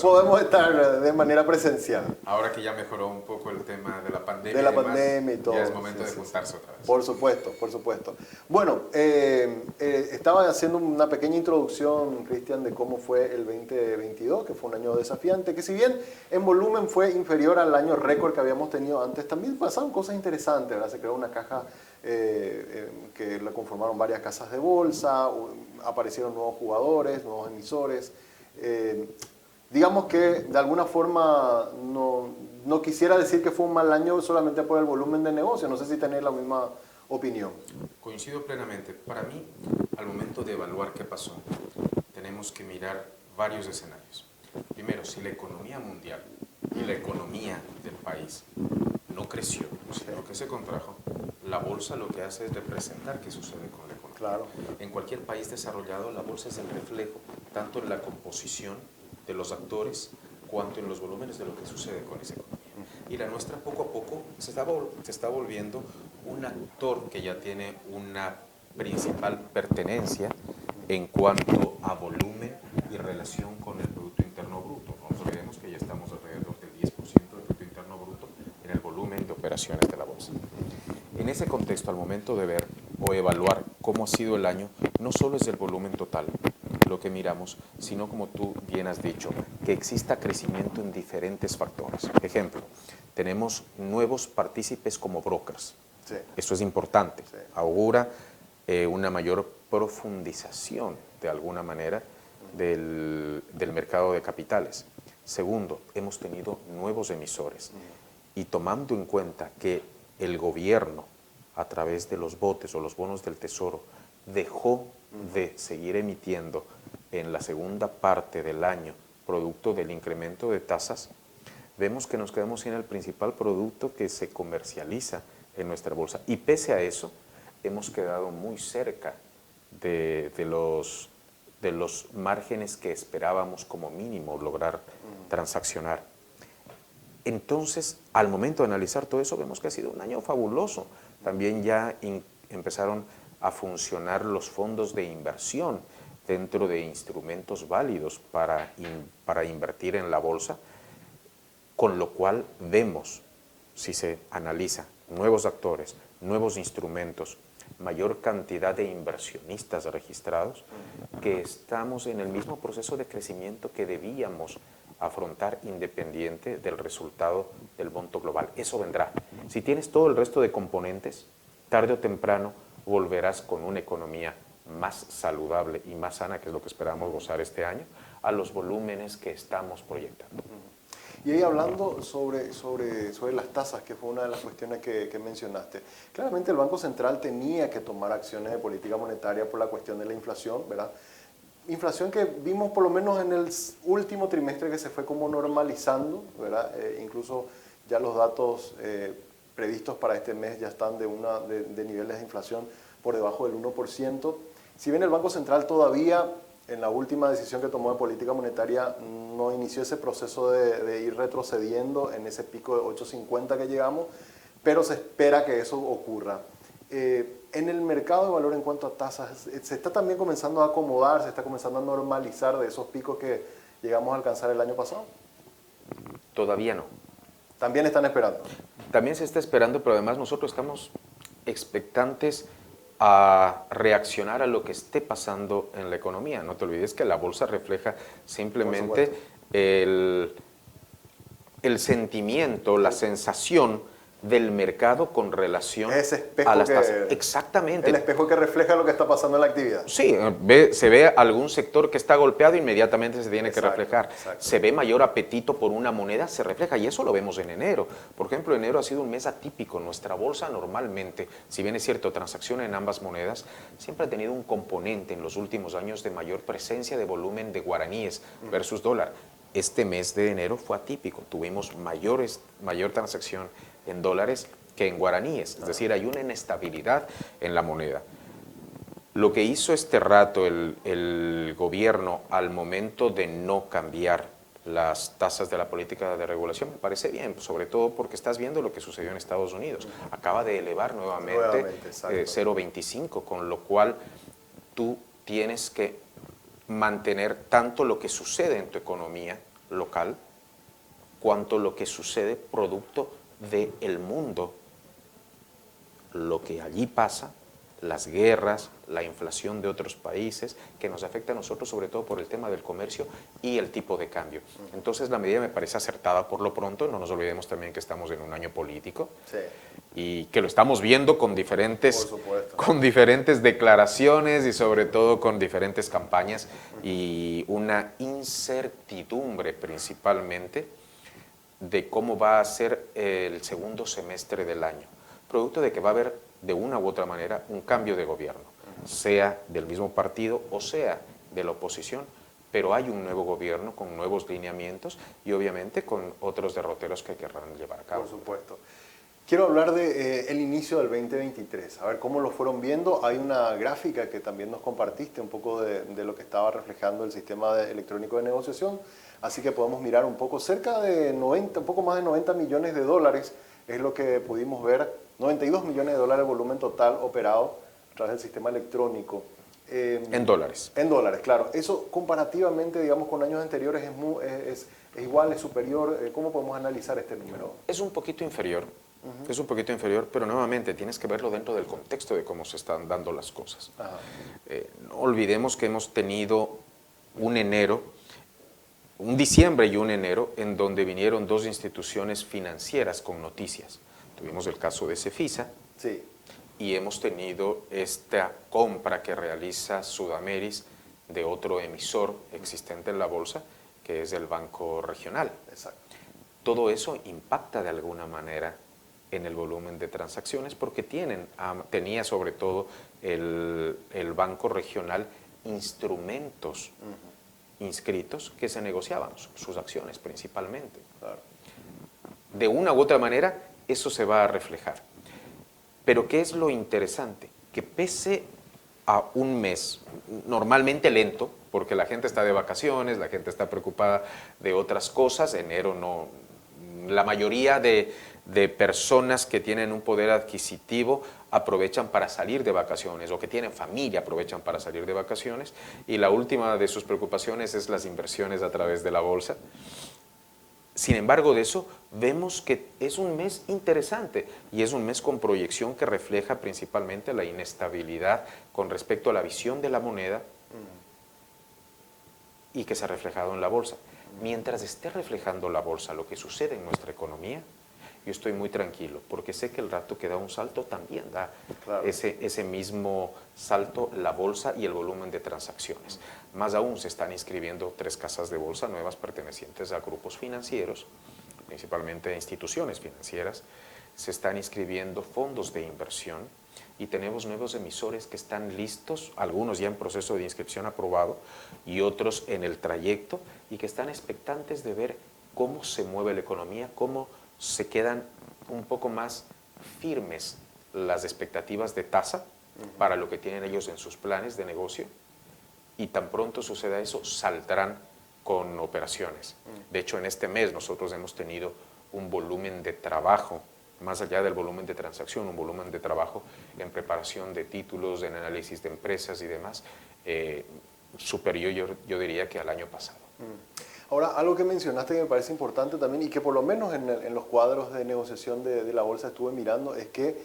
podemos estar de manera presencial. Ahora que ya mejoró un poco el tema de la pandemia. De la pandemia y todo. Ya es momento de juntarse otra vez. Por supuesto, por supuesto. Bueno, estaba haciendo una pequeña introducción, Cristian, de cómo fue el 2022, que fue un año desafiante, que si bien en volumen fue inferior al año récord que habíamos tenido antes, también pasaron cosas interesantes, ¿verdad? Se creó una caja que la conformaron varias casas de bolsa, aparecieron nuevos jugadores, nuevos emisores. Digamos que de alguna forma no quisiera decir que fue un mal año solamente por el volumen de negocio. No sé si tenéis la misma opinión. Coincido plenamente. Para mí, al momento de evaluar qué pasó, tenemos que mirar varios escenarios. Primero, si la economía mundial y la economía del país no creció, sino que se contrajo, la bolsa lo que hace es representar qué sucede con la economía. Claro. En cualquier país desarrollado, la bolsa es el reflejo, tanto en la composición de los actores, cuanto en los volúmenes de lo que sucede con esa economía. Y la nuestra poco a poco se está volviendo un actor que ya tiene una principal pertenencia en cuanto a volumen y relación con el Producto Interno Bruto. No nos olvidemos que ya estamos alrededor del 10% del Producto Interno Bruto en el volumen de operaciones de la bolsa. En ese contexto, al momento de ver o evaluar cómo ha sido el año, no solo es el volumen total lo que miramos, sino como tú bien has dicho, que exista crecimiento en diferentes factores. Ejemplo, tenemos nuevos partícipes como brokers. Sí. Esto es importante. Sí. Augura una mayor profundización, de alguna manera, del mercado de capitales. Segundo, hemos tenido nuevos emisores. Y tomando en cuenta que el gobierno, a través de los botes o los bonos del Tesoro, dejó de seguir emitiendo en la segunda parte del año, producto del incremento de tasas, vemos que nos quedamos sin el principal producto que se comercializa en nuestra bolsa. Y pese a eso, hemos quedado muy cerca de los márgenes que esperábamos como mínimo lograr transaccionar. Entonces, al momento de analizar todo eso, vemos que ha sido un año fabuloso. También ya empezaron a funcionar los fondos de inversión dentro de instrumentos válidos para invertir en la bolsa, con lo cual vemos, si se analiza, nuevos actores, nuevos instrumentos, mayor cantidad de inversionistas registrados, que estamos en el mismo proceso de crecimiento que debíamos afrontar independiente del resultado del monto global. Eso vendrá. Si tienes todo el resto de componentes, tarde o temprano volverás con una economía más saludable y más sana, que es lo que esperamos gozar este año, a los volúmenes que estamos proyectando. Y ahí hablando sobre las tasas, que fue una de las cuestiones que mencionaste, claramente el Banco Central tenía que tomar acciones de política monetaria por la cuestión de la inflación, ¿verdad? Inflación que vimos por lo menos en el último trimestre que se fue como normalizando, ¿verdad? Incluso ya los datos previstos para este mes ya están de niveles de inflación por debajo del 1%. Si bien el Banco Central todavía, en la última decisión que tomó de política monetaria, no inició ese proceso de ir retrocediendo en ese pico de 8.50 que llegamos, pero se espera que eso ocurra. En el mercado de valor en cuanto a tasas, se está también comenzando a acomodar, se está comenzando a normalizar de esos picos que llegamos a alcanzar el año pasado. Todavía no. También están esperando. También se está esperando, pero además nosotros estamos expectantes a reaccionar a lo que esté pasando en la economía. No te olvides que la bolsa refleja simplemente el sentimiento, la sensación del mercado con relación a las tasas. Exactamente. El espejo que refleja lo que está pasando en la actividad. Sí, se ve algún sector que está golpeado, inmediatamente se tiene que reflejar. Exacto. Se ve mayor apetito por una moneda, se refleja, y eso lo vemos en enero. Por ejemplo, enero ha sido un mes atípico. Nuestra bolsa normalmente, si bien es cierto, transacciona en ambas monedas, siempre ha tenido un componente en los últimos años de mayor presencia de volumen de guaraníes versus dólar. Este mes de enero fue atípico, tuvimos mayor transacción en dólares que en guaraníes, es decir, hay una inestabilidad en la moneda. Lo que hizo este rato el gobierno al momento de no cambiar las tasas de la política de regulación me parece bien, sobre todo porque estás viendo lo que sucedió en Estados Unidos. Acaba de elevar nuevamente 0.25, con lo cual tú tienes que mantener tanto lo que sucede en tu economía local cuanto lo que sucede producto del mundo, lo que allí pasa, las guerras, la inflación de otros países, que nos afecta a nosotros sobre todo por el tema del comercio y el tipo de cambio. Entonces la medida me parece acertada por lo pronto. No nos olvidemos también que estamos en un año político y que lo estamos viendo con diferentes declaraciones y sobre todo con diferentes campañas y una incertidumbre principalmente de cómo va a ser el segundo semestre del año, producto de que va a haber de una u otra manera un cambio de gobierno, sea del mismo partido o sea de la oposición, pero hay un nuevo gobierno con nuevos lineamientos y obviamente con otros derroteros que querrán llevar a cabo. Por supuesto. Quiero hablar de el inicio del 2023, a ver cómo lo fueron viendo. Hay una gráfica que también nos compartiste, un poco de lo que estaba reflejando el sistema electrónico de negociación, así que podemos mirar un poco, cerca de 90, un poco más de 90 millones de dólares es lo que pudimos ver, 92 millones de dólares el volumen total operado a través del sistema electrónico. En dólares. En dólares, claro. Eso comparativamente, digamos, con años anteriores es igual, es superior. ¿Cómo podemos analizar este número? Es un poquito inferior. Es un poquito inferior, pero nuevamente tienes que verlo dentro del contexto de cómo se están dando las cosas. No olvidemos que hemos tenido un diciembre y un enero, en donde vinieron dos instituciones financieras con noticias. Tuvimos el caso de Cefisa, sí, y hemos tenido esta compra que realiza Sudameris de otro emisor existente en la bolsa, que es el Banco Regional. Exacto. Todo eso impacta de alguna manera en el volumen de transacciones porque tenía sobre todo el Banco Regional instrumentos inscritos que se negociaban, sus acciones principalmente. Claro. De una u otra manera eso se va a reflejar. Pero ¿qué es lo interesante? Que pese a un mes normalmente lento, porque la gente está de vacaciones, la gente está preocupada de otras cosas, enero no, la mayoría de personas que tienen un poder adquisitivo aprovechan para salir de vacaciones o que tienen familia aprovechan para salir de vacaciones y la última de sus preocupaciones es las inversiones a través de la bolsa. Sin embargo de eso vemos que es un mes interesante y es un mes con proyección que refleja principalmente la inestabilidad con respecto a la visión de la moneda y que se ha reflejado en la bolsa. Mientras esté reflejando la bolsa lo que sucede en nuestra economía, yo estoy muy tranquilo, porque sé que el rato que da un salto también da ese mismo salto la bolsa y el volumen de transacciones. Más aún se están inscribiendo 3 casas de bolsa nuevas pertenecientes a grupos financieros, principalmente a instituciones financieras, se están inscribiendo fondos de inversión y tenemos nuevos emisores que están listos, algunos ya en proceso de inscripción aprobado y otros en el trayecto y que están expectantes de ver cómo se mueve la economía, cómo se quedan un poco más firmes las expectativas de tasa para lo que tienen ellos en sus planes de negocio y tan pronto suceda eso saltarán con operaciones. De hecho en este mes nosotros hemos tenido un volumen de trabajo, más allá del volumen de transacción, un volumen de trabajo en preparación de títulos, en análisis de empresas y demás, superior yo diría que al año pasado. Ahora, algo que mencionaste que me parece importante también y que por lo menos en los cuadros de negociación de la bolsa estuve mirando es que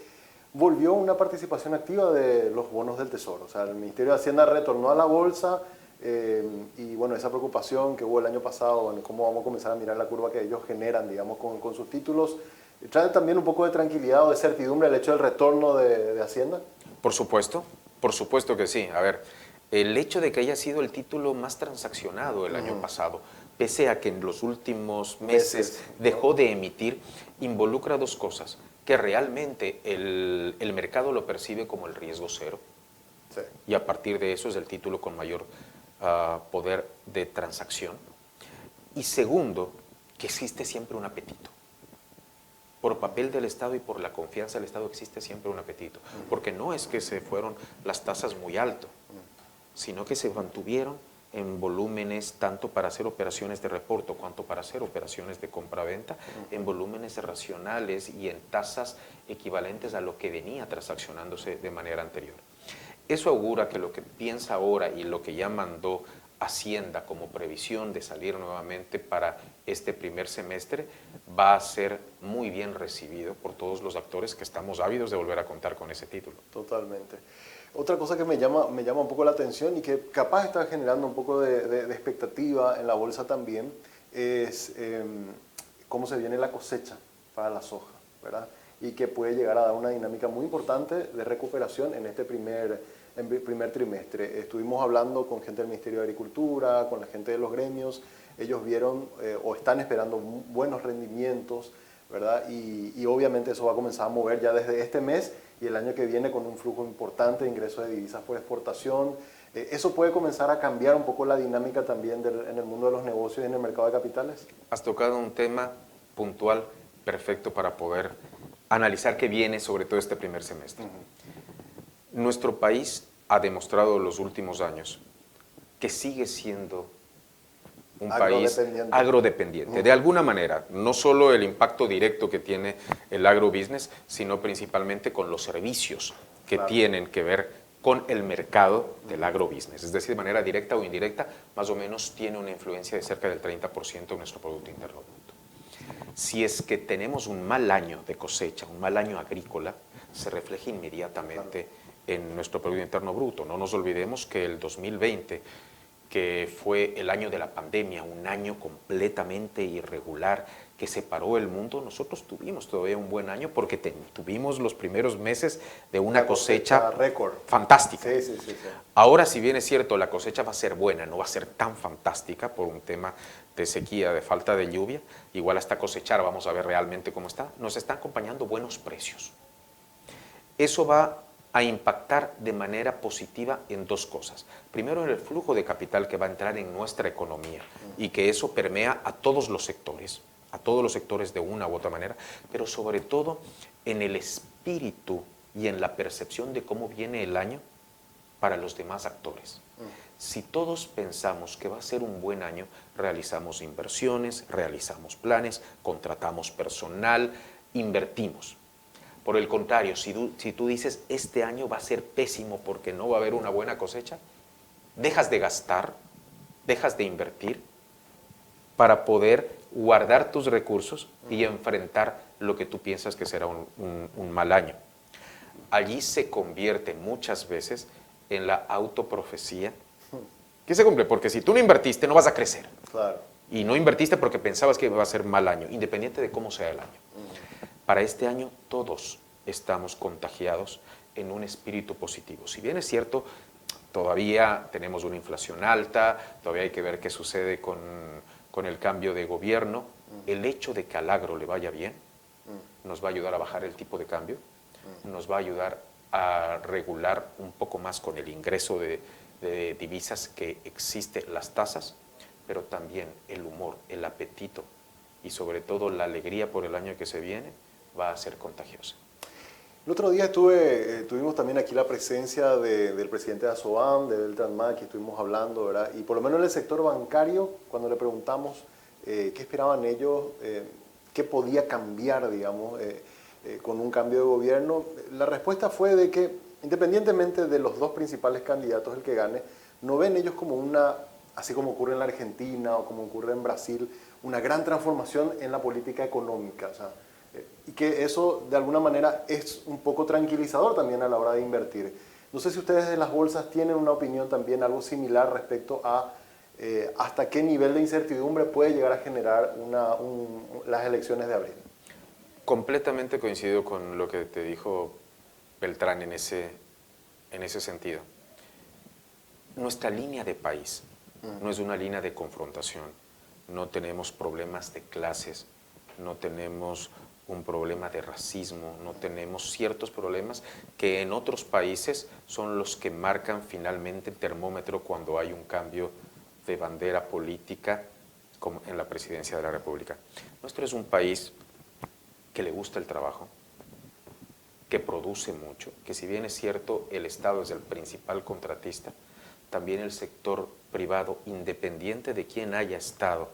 volvió una participación activa de los bonos del Tesoro. O sea, el Ministerio de Hacienda retornó a la bolsa y bueno, esa preocupación que hubo el año pasado, bueno, cómo vamos a comenzar a mirar la curva que ellos generan, digamos, con sus títulos, ¿trae también un poco de tranquilidad o de certidumbre el hecho del retorno de Hacienda? Por supuesto que sí. A ver, el hecho de que haya sido el título más transaccionado el año pasado, pese a que en los últimos meses dejó de emitir, involucra 2 cosas. Que realmente el mercado lo percibe como el riesgo cero. Sí. Y a partir de eso es el título con mayor poder de transacción. Y segundo, que existe siempre un apetito. Por papel del Estado y por la confianza del Estado existe siempre un apetito. Porque no es que se fueron las tasas muy alto, sino que se mantuvieron en volúmenes tanto para hacer operaciones de reporto cuanto para hacer operaciones de compra-venta, en volúmenes racionales y en tasas equivalentes a lo que venía transaccionándose de manera anterior. Eso augura que lo que piensa ahora y lo que ya mandó Hacienda como previsión de salir nuevamente para este primer semestre va a ser muy bien recibido por todos los actores que estamos ávidos de volver a contar con ese título. Totalmente. Otra cosa que me llama un poco la atención y que capaz está generando un poco de expectativa en la bolsa también es cómo se viene la cosecha para la soja, ¿verdad? Y que puede llegar a dar una dinámica muy importante de recuperación en este primer trimestre. Estuvimos hablando con gente del Ministerio de Agricultura, con la gente de los gremios, ellos vieron o están esperando buenos rendimientos, ¿verdad? Y obviamente eso va a comenzar a mover ya desde este mes y el año que viene con un flujo importante de ingresos de divisas por exportación. ¿Eso puede comenzar a cambiar un poco la dinámica también en el mundo de los negocios y en el mercado de capitales? Has tocado un tema puntual perfecto para poder analizar qué viene sobre todo este primer semestre. Nuestro país ha demostrado en los últimos años que sigue siendo un país agrodependiente. De alguna manera, no solo el impacto directo que tiene el agrobusiness, sino principalmente con los servicios que tienen que ver con el mercado del agrobusiness. Es decir, de manera directa o indirecta, más o menos tiene una influencia de cerca del 30% en nuestro Producto Interno Bruto. Si es que tenemos un mal año de cosecha, un mal año agrícola, se refleja inmediatamente en nuestro Producto Interno Bruto. No nos olvidemos que el 2020, que fue el año de la pandemia, un año completamente irregular que separó el mundo, nosotros tuvimos todavía un buen año porque tuvimos los primeros meses de una cosecha récord fantástica. Sí. Ahora, si bien es cierto, la cosecha va a ser buena, no va a ser tan fantástica por un tema de sequía, de falta de lluvia, igual hasta cosechar vamos a ver realmente cómo está, nos están acompañando buenos precios. Eso va a impactar de manera positiva en dos cosas. Primero, en el flujo de capital que va a entrar en nuestra economía y que eso permea a todos los sectores de una u otra manera, pero sobre todo en el espíritu y en la percepción de cómo viene el año para los demás actores. Si todos pensamos que va a ser un buen año, realizamos inversiones, realizamos planes, contratamos personal, invertimos. Por el contrario, si tú dices este año va a ser pésimo porque no va a haber una buena cosecha, dejas de gastar, dejas de invertir para poder guardar tus recursos y enfrentar lo que tú piensas que será un mal año. Allí se convierte muchas veces en la autoprofecía que se cumple, porque si tú no invertiste no vas a crecer. Claro. Y no invertiste porque pensabas que iba a ser mal año, independiente de cómo sea el año. Para este año todos estamos contagiados en un espíritu positivo. Si bien es cierto, todavía tenemos una inflación alta, todavía hay que ver qué sucede con el cambio de gobierno, el hecho de que al agro le vaya bien nos va a ayudar a bajar el tipo de cambio, nos va a ayudar a regular un poco más con el ingreso de divisas que existe, las tasas, pero también el humor, el apetito y sobre todo la alegría por el año que se viene va a ser contagiosa. El otro día tuvimos también aquí la presencia del presidente de Asoam, de Beltrán Maki, estuvimos hablando, ¿verdad? Y por lo menos en el sector bancario, cuando le preguntamos qué esperaban ellos, qué podía cambiar, digamos, con un cambio de gobierno, la respuesta fue de que, independientemente de los dos principales candidatos, el que gane, no ven ellos como una, así como ocurre en la Argentina o como ocurre en Brasil, una gran transformación en la política económica, o sea, y que eso de alguna manera es un poco tranquilizador también a la hora de invertir. No sé si ustedes de las bolsas tienen una opinión también algo similar respecto a hasta qué nivel de incertidumbre puede llegar a generar las elecciones de abril. Completamente coincido con lo que te dijo Beltrán en ese sentido. Nuestra línea de país no es una línea de confrontación, no tenemos problemas de clases, no tenemos un problema de racismo, no tenemos ciertos problemas que en otros países son los que marcan finalmente el termómetro cuando hay un cambio de bandera política como en la presidencia de la República. Nuestro es un país que le gusta el trabajo, que produce mucho, que si bien es cierto el Estado es el principal contratista, también el sector privado, independiente de quién haya estado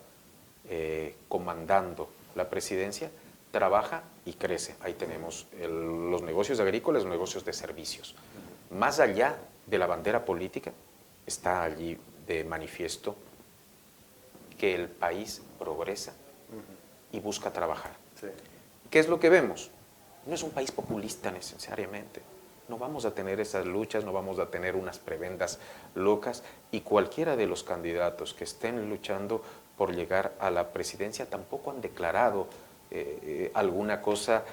comandando la presidencia, trabaja y crece. Ahí tenemos los negocios agrícolas, los negocios de servicios. Más allá de la bandera política, está allí de manifiesto que el país progresa y busca trabajar. Sí. ¿Qué es lo que vemos? No es un país populista necesariamente. No vamos a tener esas luchas, no vamos a tener unas prebendas locas y cualquiera de los candidatos que estén luchando por llegar a la presidencia tampoco han declarado alguna cosa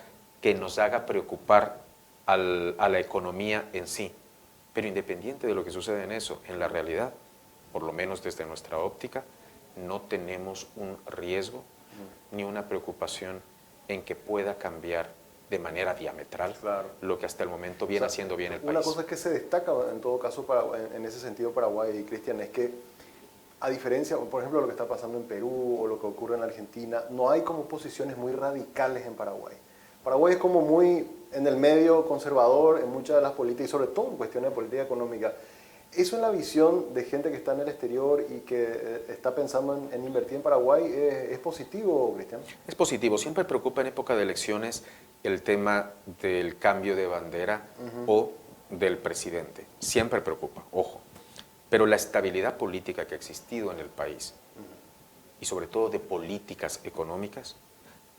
que nos haga preocupar a la economía en sí. Pero independiente de lo que sucede en eso, en la realidad, por lo menos desde nuestra óptica, no tenemos un riesgo ni una preocupación en que pueda cambiar de manera diametral lo que hasta el momento viene haciendo bien el país. Una cosa que se destaca en todo caso en ese sentido Paraguay y Cristian es que a diferencia, por ejemplo, de lo que está pasando en Perú o lo que ocurre en Argentina, no hay como posiciones muy radicales en Paraguay. Paraguay es como muy en el medio conservador en muchas de las políticas y sobre todo en cuestiones de política económica. ¿Eso en la visión de gente que está en el exterior y que está pensando en invertir en Paraguay es positivo, Cristian? Es positivo. Siempre preocupa en época de elecciones el tema del cambio de bandera o del presidente. Siempre preocupa, ojo. Pero la estabilidad política que ha existido en el país y sobre todo de políticas económicas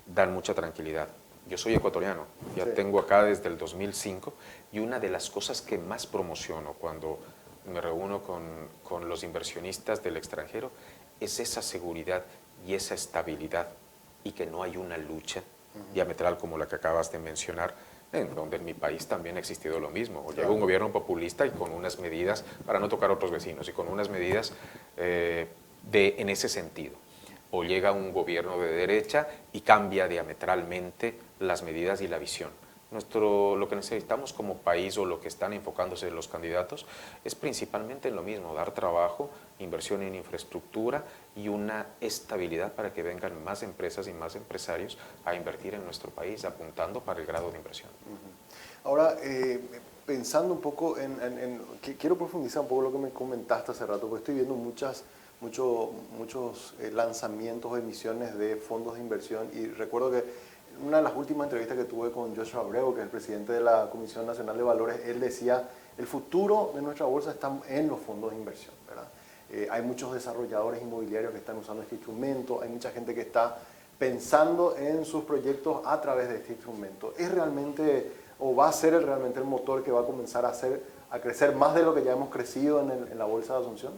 dan mucha tranquilidad. Yo soy ecuatoriano, ya tengo acá desde el 2005 y una de las cosas que más promociono cuando me reúno con los inversionistas del extranjero es esa seguridad y esa estabilidad y que no hay una lucha diametral como la que acabas de mencionar, en donde en mi país también ha existido lo mismo. Llega un gobierno populista y con unas medidas para no tocar a otros vecinos y con unas medidas en ese sentido. O llega un gobierno de derecha y cambia diametralmente las medidas y la visión. Lo que necesitamos como país o lo que están enfocándose los candidatos es principalmente en lo mismo, dar trabajo, inversión en infraestructura y una estabilidad para que vengan más empresas y más empresarios a invertir en nuestro país, apuntando para el grado de inversión. Ahora, pensando un poco quiero profundizar un poco lo que me comentaste hace rato, porque estoy viendo muchos lanzamientos o emisiones de fondos de inversión y recuerdo que una de las últimas entrevistas que tuve con Joshua Abreu, que es el presidente de la Comisión Nacional de Valores, él decía, el futuro de nuestra bolsa está en los fondos de inversión, ¿verdad? Hay muchos desarrolladores inmobiliarios que están usando este instrumento, hay mucha gente que está pensando en sus proyectos a través de este instrumento. ¿Es realmente, o va a ser realmente el motor que va a comenzar a crecer más de lo que ya hemos crecido en la Bolsa de Asunción?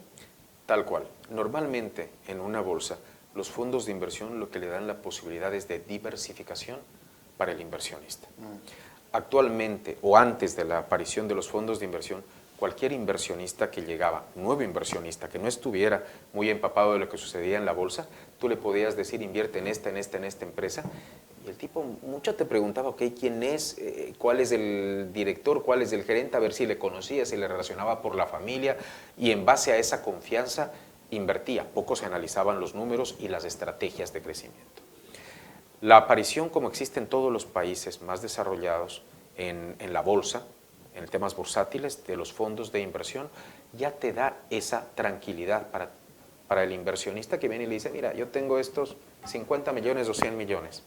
Tal cual. Normalmente en una bolsa, los fondos de inversión lo que le dan la posibilidad es de diversificación para el inversionista. Actualmente o antes de la aparición de los fondos de inversión, cualquier inversionista que llegaba, nuevo inversionista, que no estuviera muy empapado de lo que sucedía en la bolsa, tú le podías decir invierte en esta empresa y el tipo mucho te preguntaba, ok, ¿quién es? ¿Cuál es el director? ¿Cuál es el gerente? A ver si le conocía, si le relacionaba por la familia y en base a esa confianza invertía, poco se analizaban los números y las estrategias de crecimiento. La aparición, como existe en todos los países más desarrollados en la bolsa, en temas bursátiles de los fondos de inversión, ya te da esa tranquilidad para el inversionista que viene y le dice, mira, yo tengo estos 50 millones o 100 millones.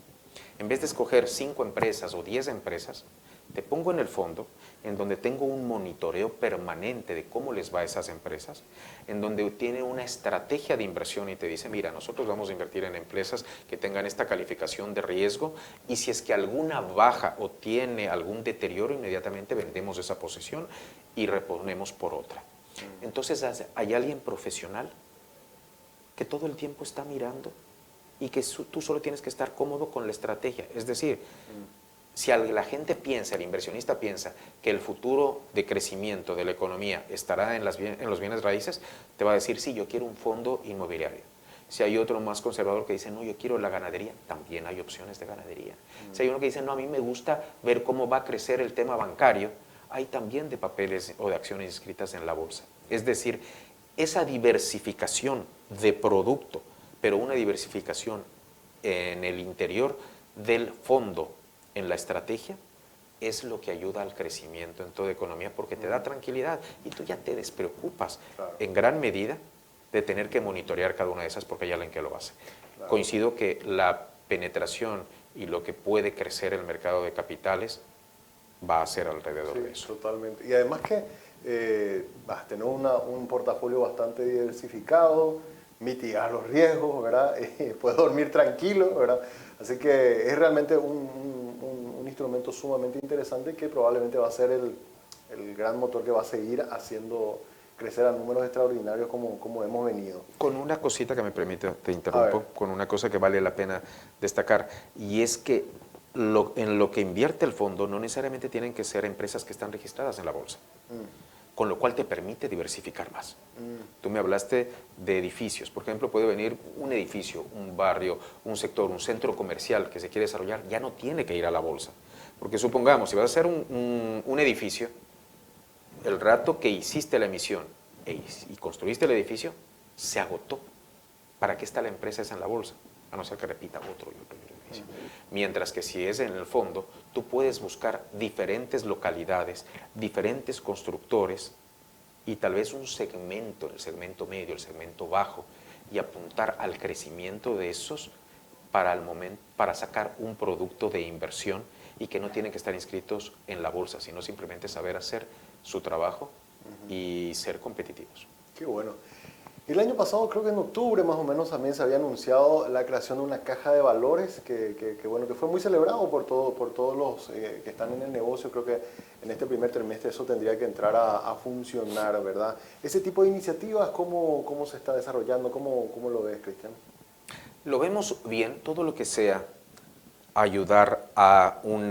En vez de escoger 5 empresas o 10 empresas, te pongo en el fondo, en donde tengo un monitoreo permanente de cómo les va a esas empresas, en donde tiene una estrategia de inversión y te dice, mira, nosotros vamos a invertir en empresas que tengan esta calificación de riesgo y si es que alguna baja o tiene algún deterioro, inmediatamente vendemos esa posición y reponemos por otra. Entonces hay alguien profesional que todo el tiempo está mirando y que tú solo tienes que estar cómodo con la estrategia. Es decir, si la gente piensa, el inversionista piensa que el futuro de crecimiento de la economía estará en los bienes raíces, te va a decir, sí, yo quiero un fondo inmobiliario. Si hay otro más conservador que dice, no, yo quiero la ganadería, también hay opciones de ganadería. Si hay uno que dice, no, a mí me gusta ver cómo va a crecer el tema bancario, hay también de papeles o de acciones inscritas en la bolsa. Es decir, esa diversificación de producto, pero una diversificación en el interior del fondo, en la estrategia, es lo que ayuda al crecimiento en toda economía porque te da tranquilidad y tú ya te despreocupas en gran medida de tener que monitorear cada una de esas porque hay alguien que lo hace. Coincido que la penetración y lo que puede crecer el mercado de capitales va a ser alrededor de eso. Totalmente. Y además que vas a tener un portafolio bastante diversificado, mitigar los riesgos, ¿verdad? Puedes dormir tranquilo, ¿verdad? Así que es realmente un instrumento sumamente interesante que probablemente va a ser el gran motor que va a seguir haciendo crecer a números extraordinarios como hemos venido. Con una cosita que me permite, te interrumpo, con una cosa que vale la pena destacar, y es que en lo que invierte el fondo no necesariamente tienen que ser empresas que están registradas en la bolsa. Con lo cual te permite diversificar más. Tú me hablaste de edificios. Por ejemplo, puede venir un edificio, un barrio, un sector, un centro comercial que se quiere desarrollar, ya no tiene que ir a la bolsa. Porque supongamos, si vas a hacer un edificio, el rato que hiciste la emisión y construiste el edificio, se agotó. ¿Para qué está la empresa esa en la bolsa? a no ser que repita otro y otro edificio. Mientras que si es en el fondo, tú puedes buscar diferentes localidades, diferentes constructores y tal vez un segmento, el segmento medio, el segmento bajo, y apuntar al crecimiento de esos para el momento, para sacar un producto de inversión y que no tienen que estar inscritos en la bolsa, sino simplemente saber hacer su trabajo y ser competitivos. Qué bueno. El año pasado, creo que en octubre más o menos, también se había anunciado la creación de una caja de valores que fue muy celebrado por todos los que están en el negocio. Creo que en este primer trimestre eso tendría que entrar a funcionar, ¿verdad? Ese tipo de iniciativas, ¿cómo se está desarrollando? ¿Cómo lo ves, Cristian? Lo vemos bien, todo lo que sea ayudar a un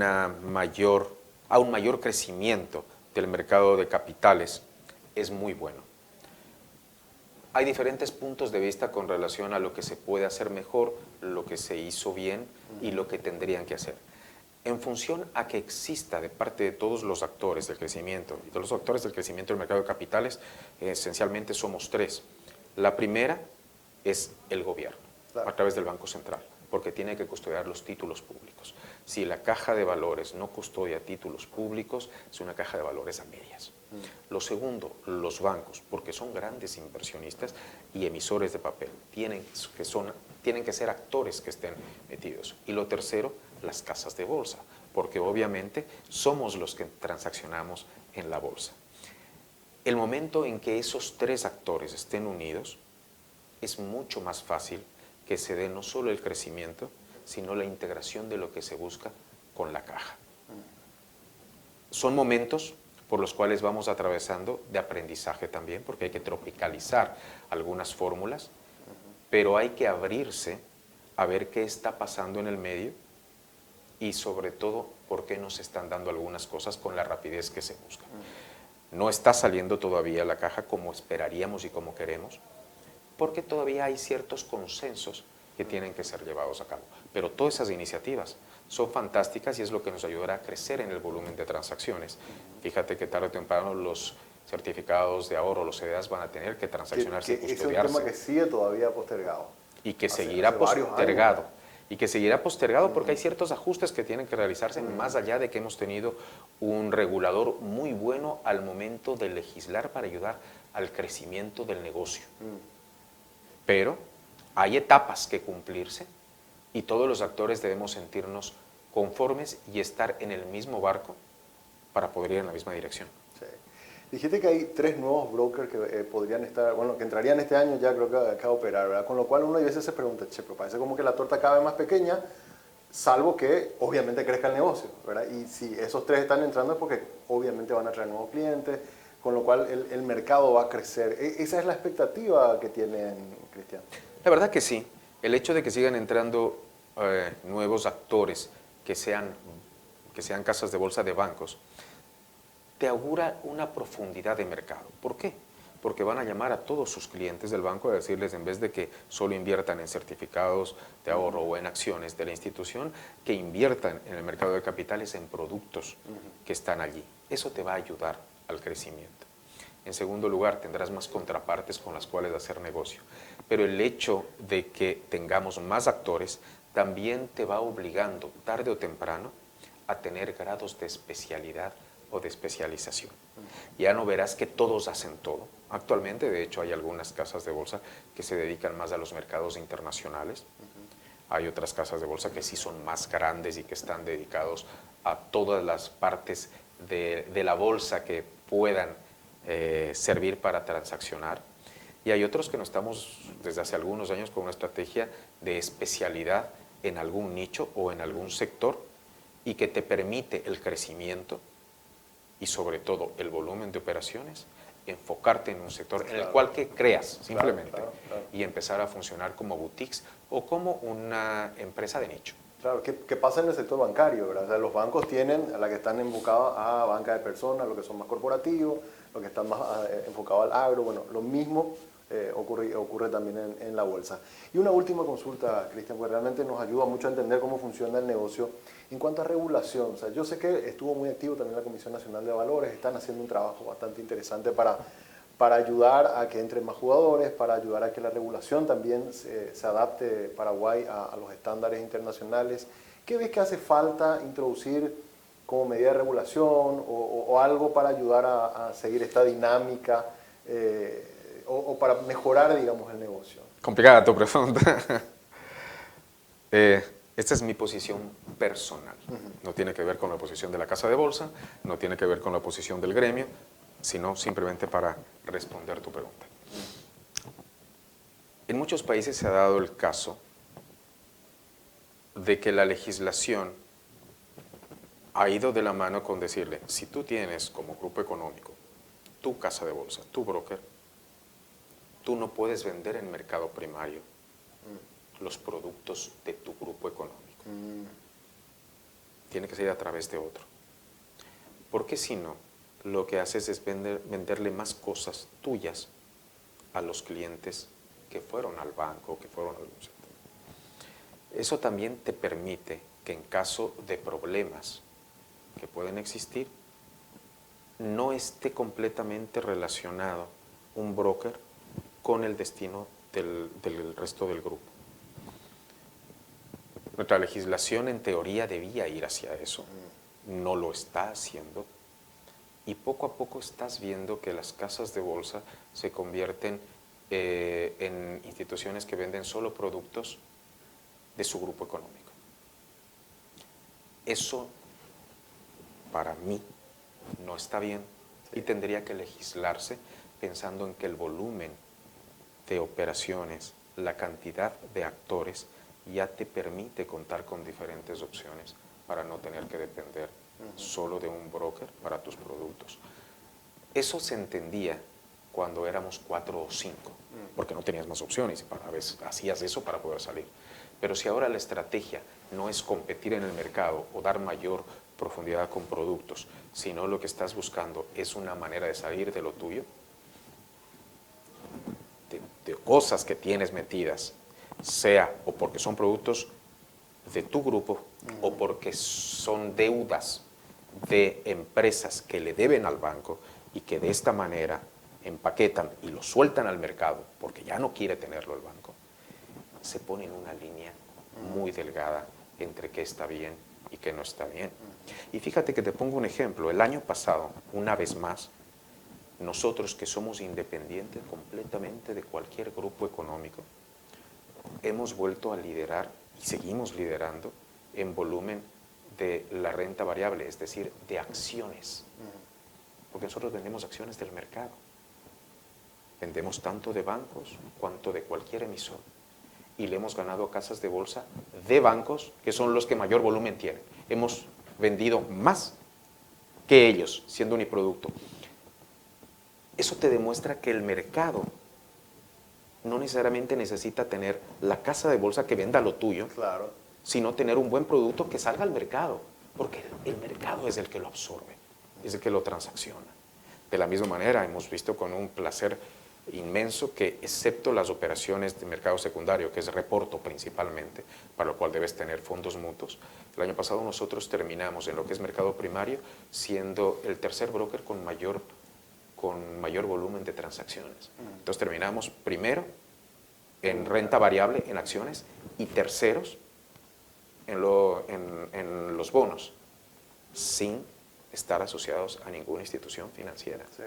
mayor crecimiento del mercado de capitales es muy bueno. Hay diferentes puntos de vista con relación a lo que se puede hacer mejor, lo que se hizo bien y lo que tendrían que hacer. En función a que exista de parte de todos los actores del crecimiento, y todos los actores del crecimiento del mercado de capitales, esencialmente somos tres. La primera es el gobierno, a través del Banco Central, porque tiene que custodiar los títulos públicos. Si la caja de valores no custodia títulos públicos, es una caja de valores a medias. Lo segundo, los bancos, porque son grandes inversionistas y emisores de papel, tienen que ser actores que estén metidos. Y lo tercero, las casas de bolsa, porque obviamente somos los que transaccionamos en la bolsa. El momento en que esos tres actores estén unidos, es mucho más fácil que se dé no solo el crecimiento, sino la integración de lo que se busca con la caja. Son momentos por los cuales vamos atravesando de aprendizaje también, porque hay que tropicalizar algunas fórmulas, pero hay que abrirse a ver qué está pasando en el medio y sobre todo por qué no se están dando algunas cosas con la rapidez que se busca. No está saliendo todavía la caja como esperaríamos y como queremos, porque todavía hay ciertos consensos que tienen que ser llevados a cabo. Pero todas esas iniciativas son fantásticas y es lo que nos ayudará a crecer en el volumen de transacciones. Fíjate que tarde o temprano los certificados de ahorro, los CDAs, van a tener que transaccionarse y custodiarse. Es un tema que sigue todavía postergado. Y que seguirá postergado. Y que seguirá postergado porque hay ciertos ajustes que tienen que realizarse más allá de que hemos tenido un regulador muy bueno al momento de legislar para ayudar al crecimiento del negocio. Pero hay etapas que cumplirse y todos los actores debemos sentirnos conformes y estar en el mismo barco para poder ir en la misma dirección. Sí. Dijiste que hay 3 nuevos brokers que podrían estar, bueno, que entrarían este año ya creo que a operar, ¿verdad? Con lo cual uno a veces se pregunta, che, pero parece como que la torta cada vez más pequeña, salvo que obviamente crezca el negocio, ¿verdad? Y si esos 3 están entrando es porque obviamente van a traer nuevos clientes, con lo cual el mercado va a crecer. ¿Esa es la expectativa que tienen, Cristian? La verdad que sí. El hecho de que sigan entrando nuevos actores que sean casas de bolsa de bancos, te augura una profundidad de mercado. ¿Por qué? Porque van a llamar a todos sus clientes del banco a decirles, en vez de que solo inviertan en certificados de ahorro o en acciones de la institución, que inviertan en el mercado de capitales en productos que están allí. Eso te va a ayudar al crecimiento. En segundo lugar, tendrás más contrapartes con las cuales hacer negocio. Pero el hecho de que tengamos más actores también te va obligando, tarde o temprano, a tener grados de especialidad o de especialización. Ya no verás que todos hacen todo. Actualmente, de hecho, hay algunas casas de bolsa que se dedican más a los mercados internacionales. Hay otras casas de bolsa que sí son más grandes y que están dedicados a todas las partes de la bolsa que puedan servir para transaccionar. Y hay otros que no estamos desde hace algunos años con una estrategia de especialidad en algún nicho o en algún sector y que te permite el crecimiento y sobre todo el volumen de operaciones, enfocarte en un sector en el cual que creas simplemente y empezar a funcionar como boutiques o como una empresa de nicho. Claro, ¿qué pasa en el sector bancario? ¿Verdad? O sea, los bancos tienen a la que están enfocados a banca de personas, los que son más corporativos, los que están más enfocados al agro. Bueno, lo mismo ocurre también en la bolsa. Y una última consulta, Cristian, porque realmente nos ayuda mucho a entender cómo funciona el negocio. En cuanto a regulación, o sea, yo sé que estuvo muy activo también la Comisión Nacional de Valores, están haciendo un trabajo bastante interesante para ayudar a que entren más jugadores, para ayudar a que la regulación también se adapte Paraguay a los estándares internacionales. ¿Qué ves que hace falta introducir como medida de regulación o algo para ayudar a seguir esta dinámica o para mejorar, digamos, el negocio? Complicada tu pregunta. Esta es mi posición personal. No tiene que ver con la posición de la Casa de Bolsa, no tiene que ver con la posición del gremio, sino simplemente para responder tu pregunta. En muchos países se ha dado el caso de que la legislación ha ido de la mano con decirle, si tú tienes como grupo económico tu casa de bolsa, tu broker, tú no puedes vender en mercado primario los productos de tu grupo económico. Tiene que ser a través de otro. Porque si no, lo que haces es venderle más cosas tuyas a los clientes que fueron al banco, que fueron a algún sitio. Eso también te permite que en caso de problemas que pueden existir, no esté completamente relacionado un broker con el destino del resto del grupo. Nuestra legislación en teoría debía ir hacia eso, no lo está haciendo. Y poco a poco estás viendo que las casas de bolsa se convierten en instituciones que venden solo productos de su grupo económico. Eso, para mí, no está bien y tendría que legislarse pensando en que el volumen de operaciones, la cantidad de actores, ya te permite contar con diferentes opciones para no tener que depender solo de un broker para tus productos. Eso se entendía cuando éramos 4 o 5, porque no tenías más opciones y a veces hacías eso para poder salir. Pero si ahora la estrategia no es competir en el mercado o dar mayor profundidad con productos, sino lo que estás buscando es una manera de salir de lo tuyo, de cosas que tienes metidas, sea o porque son productos de tu grupo o porque son deudas de empresas que le deben al banco y que de esta manera empaquetan y lo sueltan al mercado porque ya no quiere tenerlo el banco, se pone en una línea muy delgada entre qué está bien y qué no está bien. Y fíjate que te pongo un ejemplo. El año pasado, una vez más, nosotros que somos independientes completamente de cualquier grupo económico, hemos vuelto a liderar y seguimos liderando en volumen de la renta variable, es decir, de acciones. Porque nosotros vendemos acciones del mercado. Vendemos tanto de bancos cuanto de cualquier emisor. Y le hemos ganado a casas de bolsa de bancos, que son los que mayor volumen tienen. Hemos vendido más que ellos, siendo uniproducto. Eso te demuestra que el mercado no necesariamente necesita tener la casa de bolsa que venda lo tuyo, claro, sino tener un buen producto que salga al mercado, porque el mercado es el que lo absorbe, es el que lo transacciona. De la misma manera, hemos visto con un placer inmenso que, excepto las operaciones de mercado secundario, que es reporto principalmente, para lo cual debes tener fondos mutuos, el año pasado nosotros terminamos en lo que es mercado primario siendo el tercer broker con mayor volumen de transacciones. Entonces terminamos primero en renta variable, en acciones, y terceros en los bonos, sin estar asociados a ninguna institución financiera. Sí.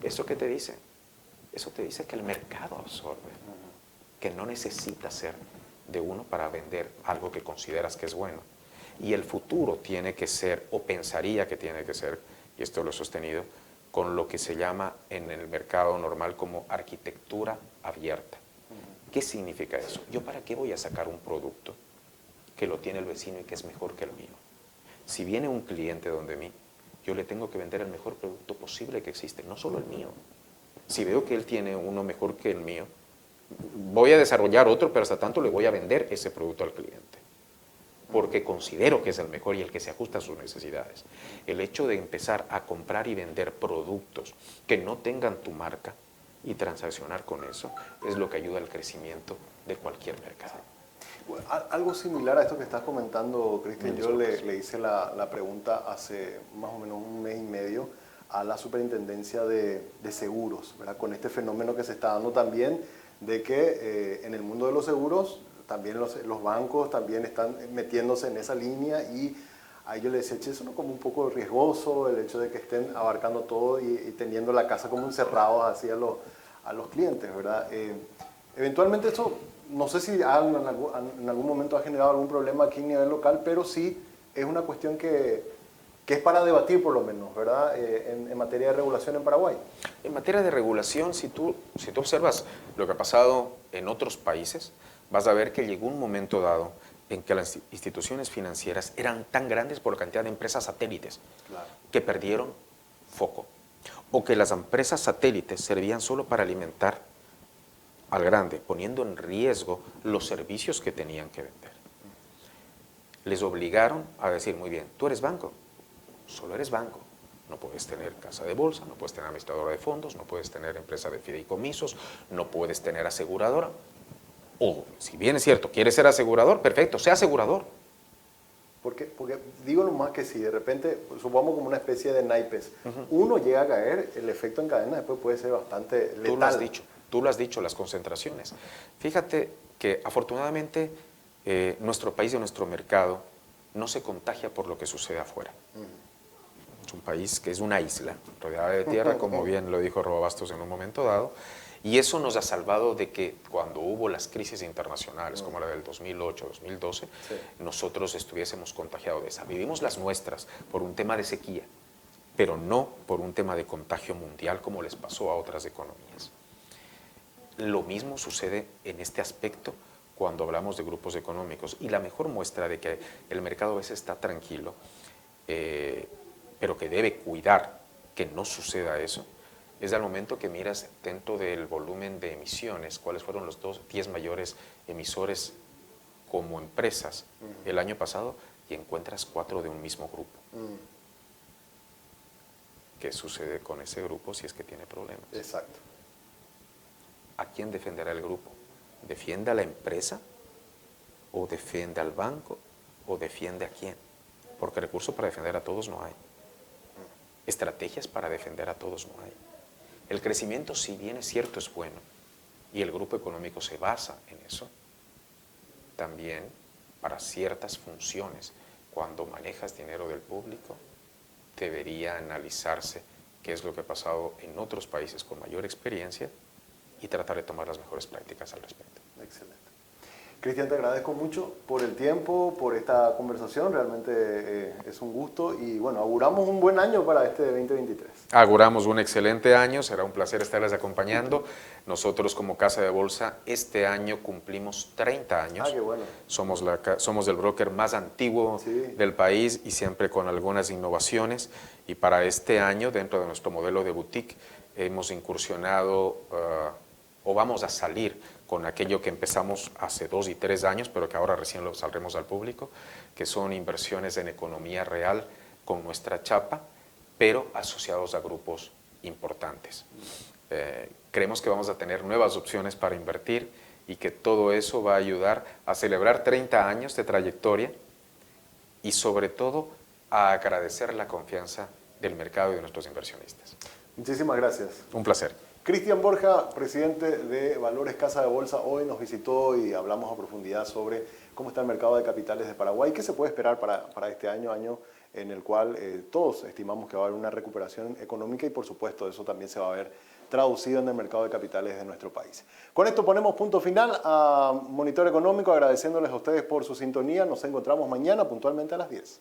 ¿Eso qué te dice? Eso te dice que el mercado absorbe, que no necesitas ser de uno para vender algo que consideras que es bueno. Y el futuro tiene que ser, o pensaría que tiene que ser, y esto lo he sostenido, con lo que se llama en el mercado normal como arquitectura abierta. ¿Qué significa eso? ¿Yo para qué voy a sacar un producto que lo tiene el vecino y que es mejor que el mío? Si viene un cliente donde mí, yo le tengo que vender el mejor producto posible que existe, no solo el mío. Si veo que él tiene uno mejor que el mío, voy a desarrollar otro, pero hasta tanto le voy a vender ese producto al cliente, porque considero que es el mejor y el que se ajusta a sus necesidades. El hecho de empezar a comprar y vender productos que no tengan tu marca y transaccionar con eso es lo que ayuda al crecimiento de cualquier mercado. Algo similar a esto que estás comentando, Cristian, yo le hice la pregunta hace más o menos un mes y medio a la Superintendencia de Seguros, ¿verdad? Con este fenómeno que se está dando también de que en el mundo de los seguros también los bancos también están metiéndose en esa línea y a ellos les decía, che, eso no es como un poco riesgoso el hecho de que estén abarcando todo y teniendo la casa como encerrados así a los clientes, ¿verdad? Eventualmente eso, no sé si en algún momento ha generado algún problema aquí a nivel local, pero sí es una cuestión que es para debatir por lo menos, ¿verdad? En materia de regulación en Paraguay. En materia de regulación, si tú observas lo que ha pasado en otros países, vas a ver que llegó un momento dado en que las instituciones financieras eran tan grandes por cantidad de empresas satélites que perdieron foco. O que las empresas satélites servían solo para alimentar al grande, poniendo en riesgo los servicios que tenían que vender. Les obligaron a decir, muy bien, tú eres banco, solo eres banco. No puedes tener casa de bolsa, no puedes tener administradora de fondos, no puedes tener empresa de fideicomisos, no puedes tener aseguradora. O, si bien es cierto, quieres ser asegurador, perfecto, sea asegurador. Porque digo nomás que si de repente, supongamos como una especie de naipes, uno llega a caer, el efecto en cadena después puede ser bastante letal. Tú lo has dicho, las concentraciones. Fíjate que afortunadamente nuestro país y nuestro mercado no se contagia por lo que sucede afuera. Es un país que es una isla rodeada de tierra, como bien lo dijo Robastos en un momento dado, y eso nos ha salvado de que cuando hubo las crisis internacionales, como la del 2008, 2012, nosotros estuviésemos contagiados de esa. Vivimos las nuestras por un tema de sequía, pero no por un tema de contagio mundial como les pasó a otras economías. Lo mismo sucede en este aspecto cuando hablamos de grupos económicos, y la mejor muestra de que el mercado a veces está tranquilo, pero que debe cuidar que no suceda eso, es al momento que miras dentro del volumen de emisiones, cuáles fueron los 10 mayores emisores como empresas el año pasado, y encuentras 4 de un mismo grupo. ¿Qué sucede con ese grupo si es que tiene problemas? Exacto. ¿A quién defenderá el grupo? ¿Defiende a la empresa? ¿O defiende al banco? ¿O defiende a quién? Porque recursos para defender a todos no hay. Estrategias para defender a todos no hay. El crecimiento, si bien es cierto, es bueno, y el grupo económico se basa en eso, también para ciertas funciones, cuando manejas dinero del público, debería analizarse qué es lo que ha pasado en otros países con mayor experiencia y tratar de tomar las mejores prácticas al respecto. Excelente. Cristian, te agradezco mucho por el tiempo, por esta conversación, realmente es un gusto y bueno, auguramos un buen año para este 2023. Auguramos un excelente año, será un placer estarles acompañando. Nosotros como Casa de Bolsa este año cumplimos 30 años. Qué bueno. Somos el broker más antiguo del país y siempre con algunas innovaciones, y para este año dentro de nuestro modelo de boutique hemos incursionado o vamos a salir con aquello que empezamos hace 2 y 3 años, pero que ahora recién lo saldremos al público, que son inversiones en economía real con nuestra chapa, pero asociados a grupos importantes. Creemos que vamos a tener nuevas opciones para invertir y que todo eso va a ayudar a celebrar 30 años de trayectoria y sobre todo a agradecer la confianza del mercado y de nuestros inversionistas. Muchísimas gracias. Un placer. Cristian Borja, presidente de Valores Casa de Bolsa, hoy nos visitó y hablamos a profundidad sobre cómo está el mercado de capitales de Paraguay, qué se puede esperar para este año en el cual todos estimamos que va a haber una recuperación económica y por supuesto eso también se va a ver traducido en el mercado de capitales de nuestro país. Con esto ponemos punto final a Monitor Económico, agradeciéndoles a ustedes por su sintonía. Nos encontramos mañana puntualmente a las 10.